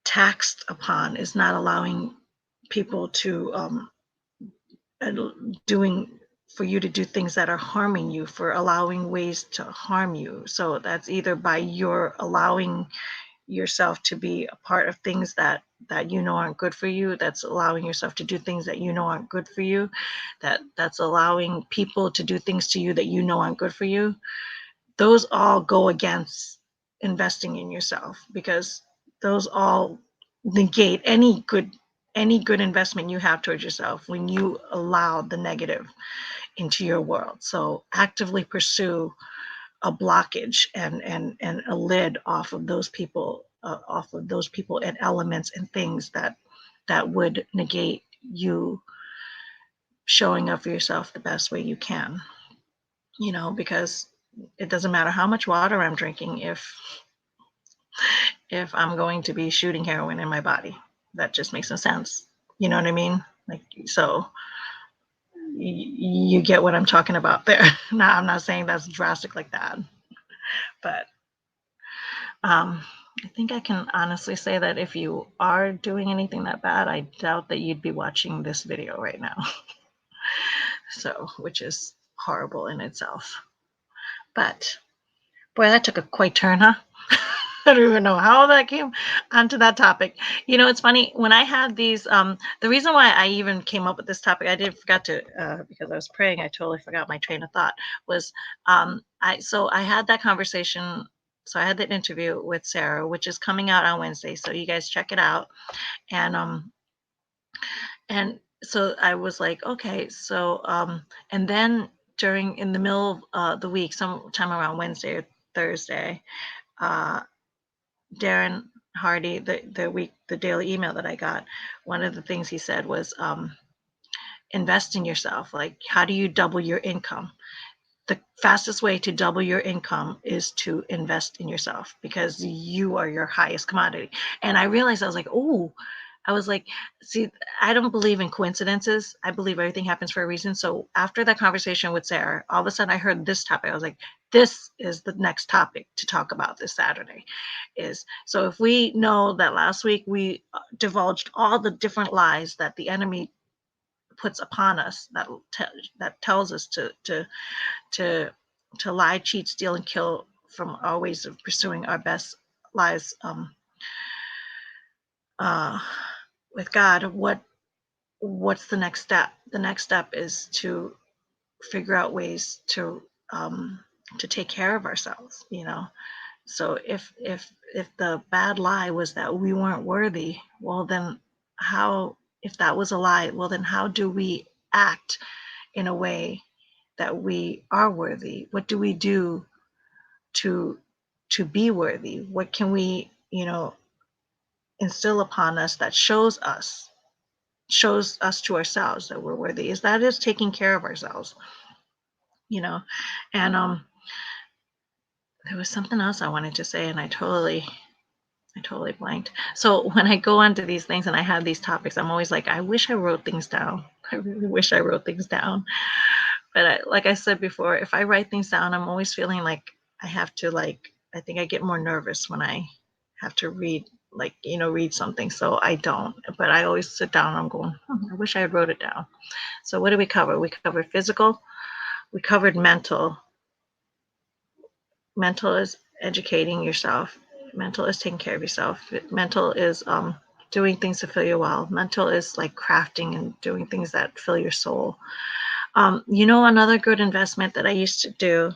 Speaker 1: taxed upon, is not allowing people to doing for you to do things that are harming you, for allowing ways to harm you. So that's either by your allowing yourself to be a part of things that aren't good for you, that's allowing yourself to do things that aren't good for you, that's allowing people to do things to you that aren't good for you. Those all go against investing in yourself, because those all negate any good investment you have towards yourself when you allow the negative into your world. So actively pursue a blockage and a lid off of those people and elements and things that would negate you showing up for yourself the best way you can. Because it doesn't matter how much water I'm drinking if I'm going to be shooting heroin in my body. That just makes no sense. You know what I mean? Like, so you get what I'm talking about there. Now, I'm not saying that's drastic like that, but um, I think I can honestly say that if you are doing anything that bad, I doubt that you'd be watching this video right now. So, which is horrible in itself. But boy, that took a quite turn, huh? I don't even know how that came onto that topic. It's funny when I had these. The reason why I even came up with this topic, I did forgot to because I was praying. I totally forgot my train of thought. Was I had that conversation. So I had that interview with Sarah, which is coming out on Wednesday. So you guys check it out. And so I was like, okay. So and then in the middle of the week, sometime around Wednesday or Thursday, uh, Darren Hardy, the daily email that I got, one of the things he said was invest in yourself. Like, how do you double your income? The fastest way to double your income is to invest in yourself, because you are your highest commodity. And I realized, I was like, oh, I was like, see, I don't believe in coincidences. I believe everything happens for a reason. So after that conversation with Sarah, all of a sudden I heard this topic. I was like, this is the next topic to talk about this Saturday. Is so if we know that last week we divulged all the different lies that the enemy puts upon us, that tells us to to lie, cheat, steal, and kill from our ways of pursuing our best lives uh, with God. What's the next step? The next step is to figure out ways to take care of ourselves. So if the bad lie was that we weren't worthy, well then how? If that was a lie, well then how do we act in a way that we are worthy? What do we do to be worthy? What can we, instill upon us that shows us to ourselves that we're worthy? Is taking care of ourselves, you know. And there was something else I wanted to say, and I totally blanked. So when I go onto these things and I have these topics, I'm always like, I wish I wrote things down. I really wish I wrote things down. But like I said before, if I write things down, I'm always feeling like I have to, I think I get more nervous when I have to read, read something. So I don't. But I always sit down and I'm going, I wish I had wrote it down. So what did we cover? We covered physical. We covered mental. Mental is educating yourself. Mental is taking care of yourself. Mental is doing things to fill your well. Mental is like crafting and doing things that fill your soul. Another good investment that I used to do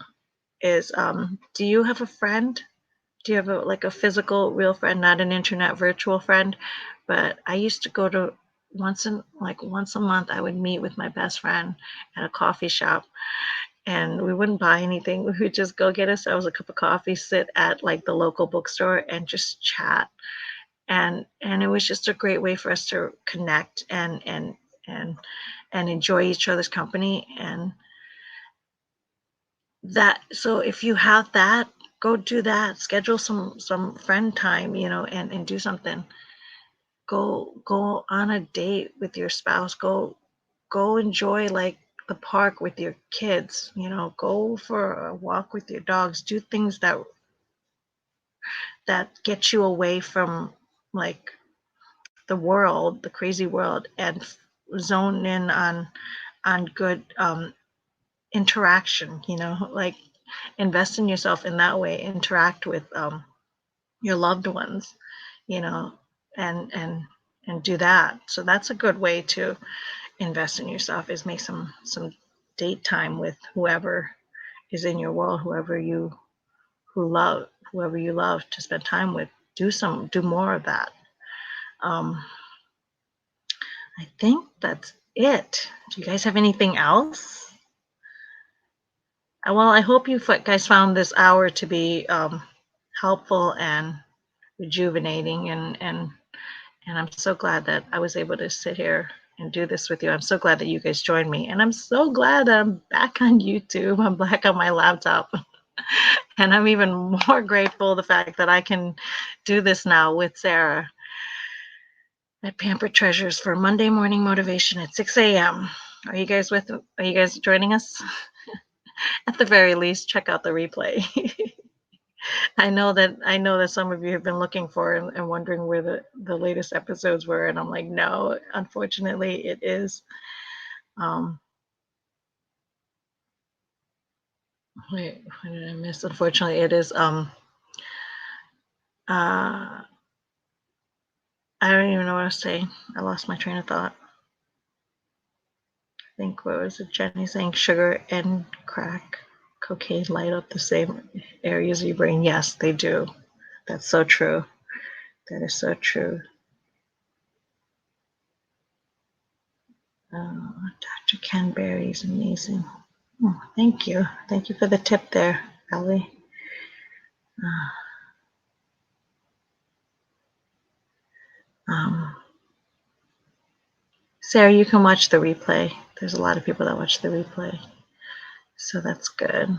Speaker 1: is, do you have a friend? Do you have a physical, real friend, not an internet virtual friend? But I used to go to once a month, I would meet with my best friend at a coffee shop, and we wouldn't buy anything. We would just go get ourselves a cup of coffee, sit at like the local bookstore, and just chat. And it was just a great way for us to connect and enjoy each other's company. And so if you have that, go do that. Schedule some friend time, and do something. Go on a date with your spouse. Go enjoy like the park with your kids. Go for a walk with your dogs. Do things that get you away from like the world, the crazy world, and zone in on good interaction. Like invest in yourself in that way. Interact with your loved ones, you know, and do that. So that's a good way to invest in yourself, is make some date time with whoever is in your world, whoever you love to spend time with. Do more of that. I think that's it. Do you guys have anything else? Well, I hope you guys found this hour to be helpful and rejuvenating, and I'm so glad that I was able to sit here and do this with you. I'm so glad that you guys joined me, and I'm so glad that I'm back on YouTube. I'm back on my laptop, and I'm even more grateful the fact that I can do this now with Sarah at Pampered Treasures for Monday morning motivation at 6 a.m. Are you guys joining us? At the very least, check out the replay. I know that some of you have been looking for and wondering where the latest episodes were, and I'm like, no, unfortunately, it is. Wait, what did I miss? Unfortunately, it is. I don't even know what I was saying. I lost my train of thought. I think, what was it? Jenny saying sugar and crack cocaine light up the same areas of your brain. Yes, they do. That's so true. That is so true. Dr. Ken Berry is amazing. Oh, thank you. Thank you for the tip there, Ellie. Um, Sarah, you can watch the replay. There's a lot of people that watch the replay, so that's good.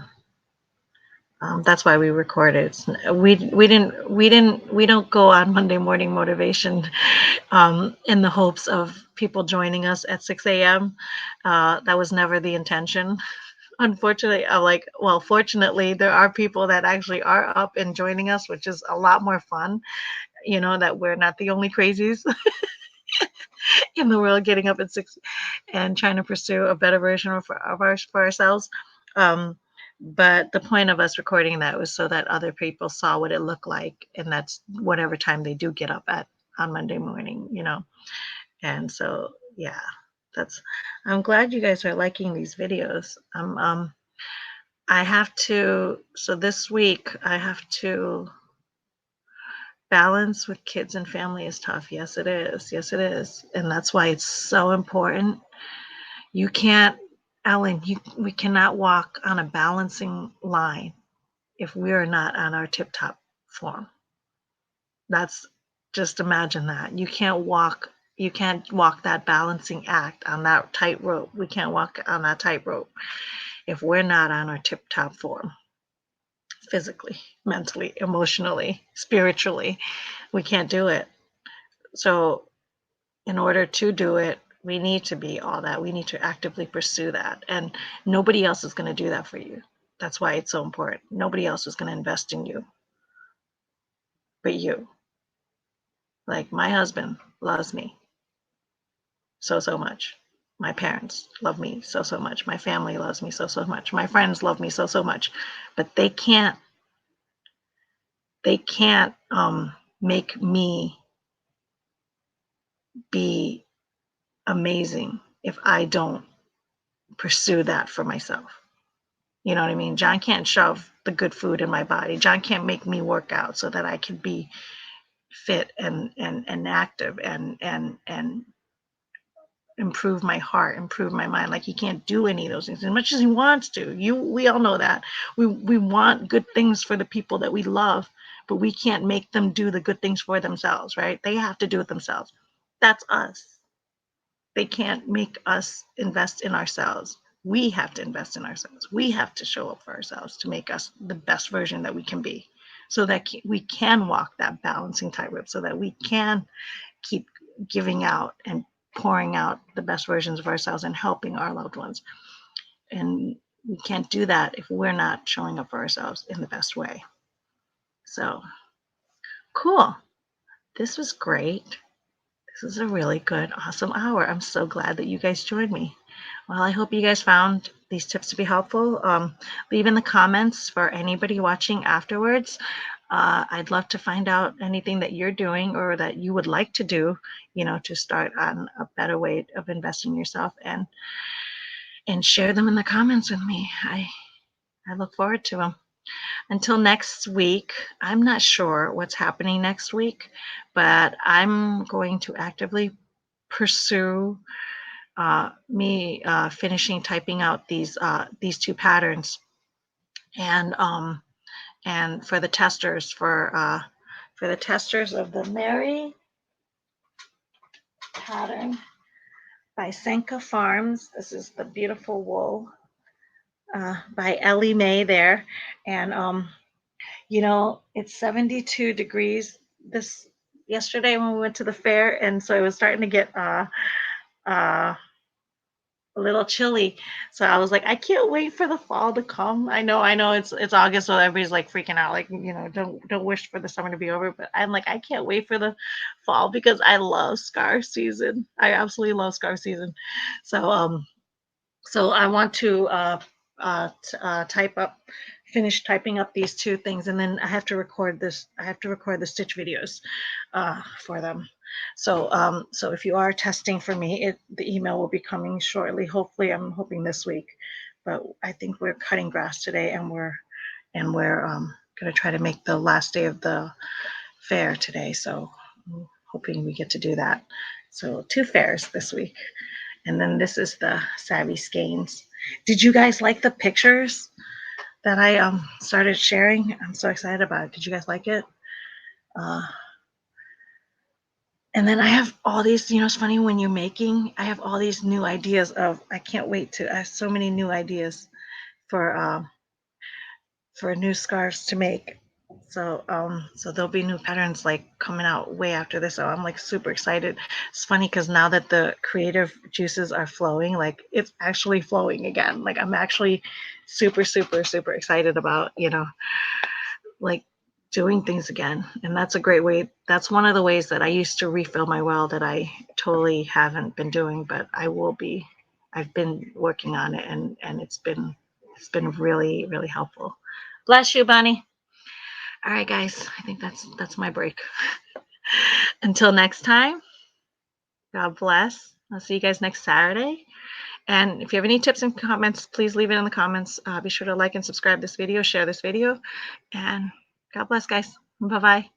Speaker 1: That's why we record it. We don't go on Monday morning motivation in the hopes of people joining us at 6 a.m. That was never the intention. Unfortunately, fortunately, there are people that actually are up and joining us, which is a lot more fun. You know that we're not the only crazies in the world getting up at 6 and trying to pursue a better version for ourselves. Um, but the point of us recording that was so that other people saw what it looked like, and that's whatever time they do get up at on Monday morning, you know. And so, yeah, that's. I'm glad you guys are liking these videos. I have to. So this week, I have to balance with kids and family is tough. Yes, it is. Yes, it is, and that's why it's so important. You can't, Ellen, we cannot walk on a balancing line if we are not on our tip top form. That's just imagine that. You can't walk that balancing act on that tightrope. We can't walk on that tightrope if we're not on our tip top form physically, mentally, emotionally, spiritually. We can't do it. So in order to do it, we need to be all that. We need to actively pursue that. And nobody else is going to do that for you. That's why it's so important. Nobody else is going to invest in you but you. Like my husband loves me so much. My parents love me so much. My family loves me so much. My friends love me so much. But they can't make me be amazing if I don't pursue that for myself. You know what I mean? John can't shove the good food in my body. John can't make me work out so that I can be fit and active and improve my heart, improve my mind. Like he can't do any of those things as much as he wants to. We all know that. We want good things for the people that we love, but we can't make them do the good things for themselves, right? They have to do it themselves. That's us. They can't make us invest in ourselves. We have to invest in ourselves. We have to show up for ourselves to make us the best version that we can be so that we can walk that balancing tightrope, so that we can keep giving out and pouring out the best versions of ourselves and helping our loved ones. And we can't do that if we're not showing up for ourselves in the best way. So cool. This was great. This was a really good, awesome hour. I'm so glad that you guys joined me. Well, I hope you guys found these tips to be helpful. Leave in the comments for anybody watching afterwards. I'd love to find out anything that you're doing or that you would like to do, you know, to start on a better way of investing in yourself, and share them in the comments with me. I look forward to them. Until next week, I'm not sure what's happening next week, but I'm going to actively pursue me finishing typing out these two patterns, and for the testers for the testers of the Mary pattern by Senka Farms. This is the beautiful wool by Ellie Mae there, and you know it's 72 degrees this yesterday when we went to the fair, and so it was starting to get uh, a little chilly. So I was like, I can't wait for the fall to come. I know it's August, so everybody's like freaking out, like, you know, don't wish for the summer to be over. But I'm like, I can't wait for the fall because I love scarf season. I absolutely love scarf season. So so I want to type up, finish typing up these two things, and then I have to record this. I have to record the stitch videos for them. So so if you are testing for me, the email will be coming shortly. Hopefully, I'm hoping this week. But I think we're cutting grass today, and we're going to try to make the last day of the fair today. So I'm hoping we get to do that. So two fairs this week. And then this is the Savvy Skeins. Did you guys like the pictures that I started sharing? I'm so excited about it. Did you guys like it? Uh, and then I have all these, it's funny when you're making, I have all these new ideas I can't wait I have so many new ideas for new scarves to make. So there'll be new patterns like coming out way after this. So I'm like super excited. It's funny because now that the creative juices are flowing, like it's actually flowing again. Like I'm actually super, super, super excited about, like doing things again. And that's a great way. That's one of the ways that I used to refill my well that I totally haven't been doing, but I will be. I've been working on it and it's been really, really helpful. Bless you, Bonnie. All right, guys. I think that's my break. Until next time, God bless. I'll see you guys next Saturday. And if you have any tips and comments, please leave it in the comments. Be sure to like and subscribe this video, share this video, and God bless, guys. Bye bye.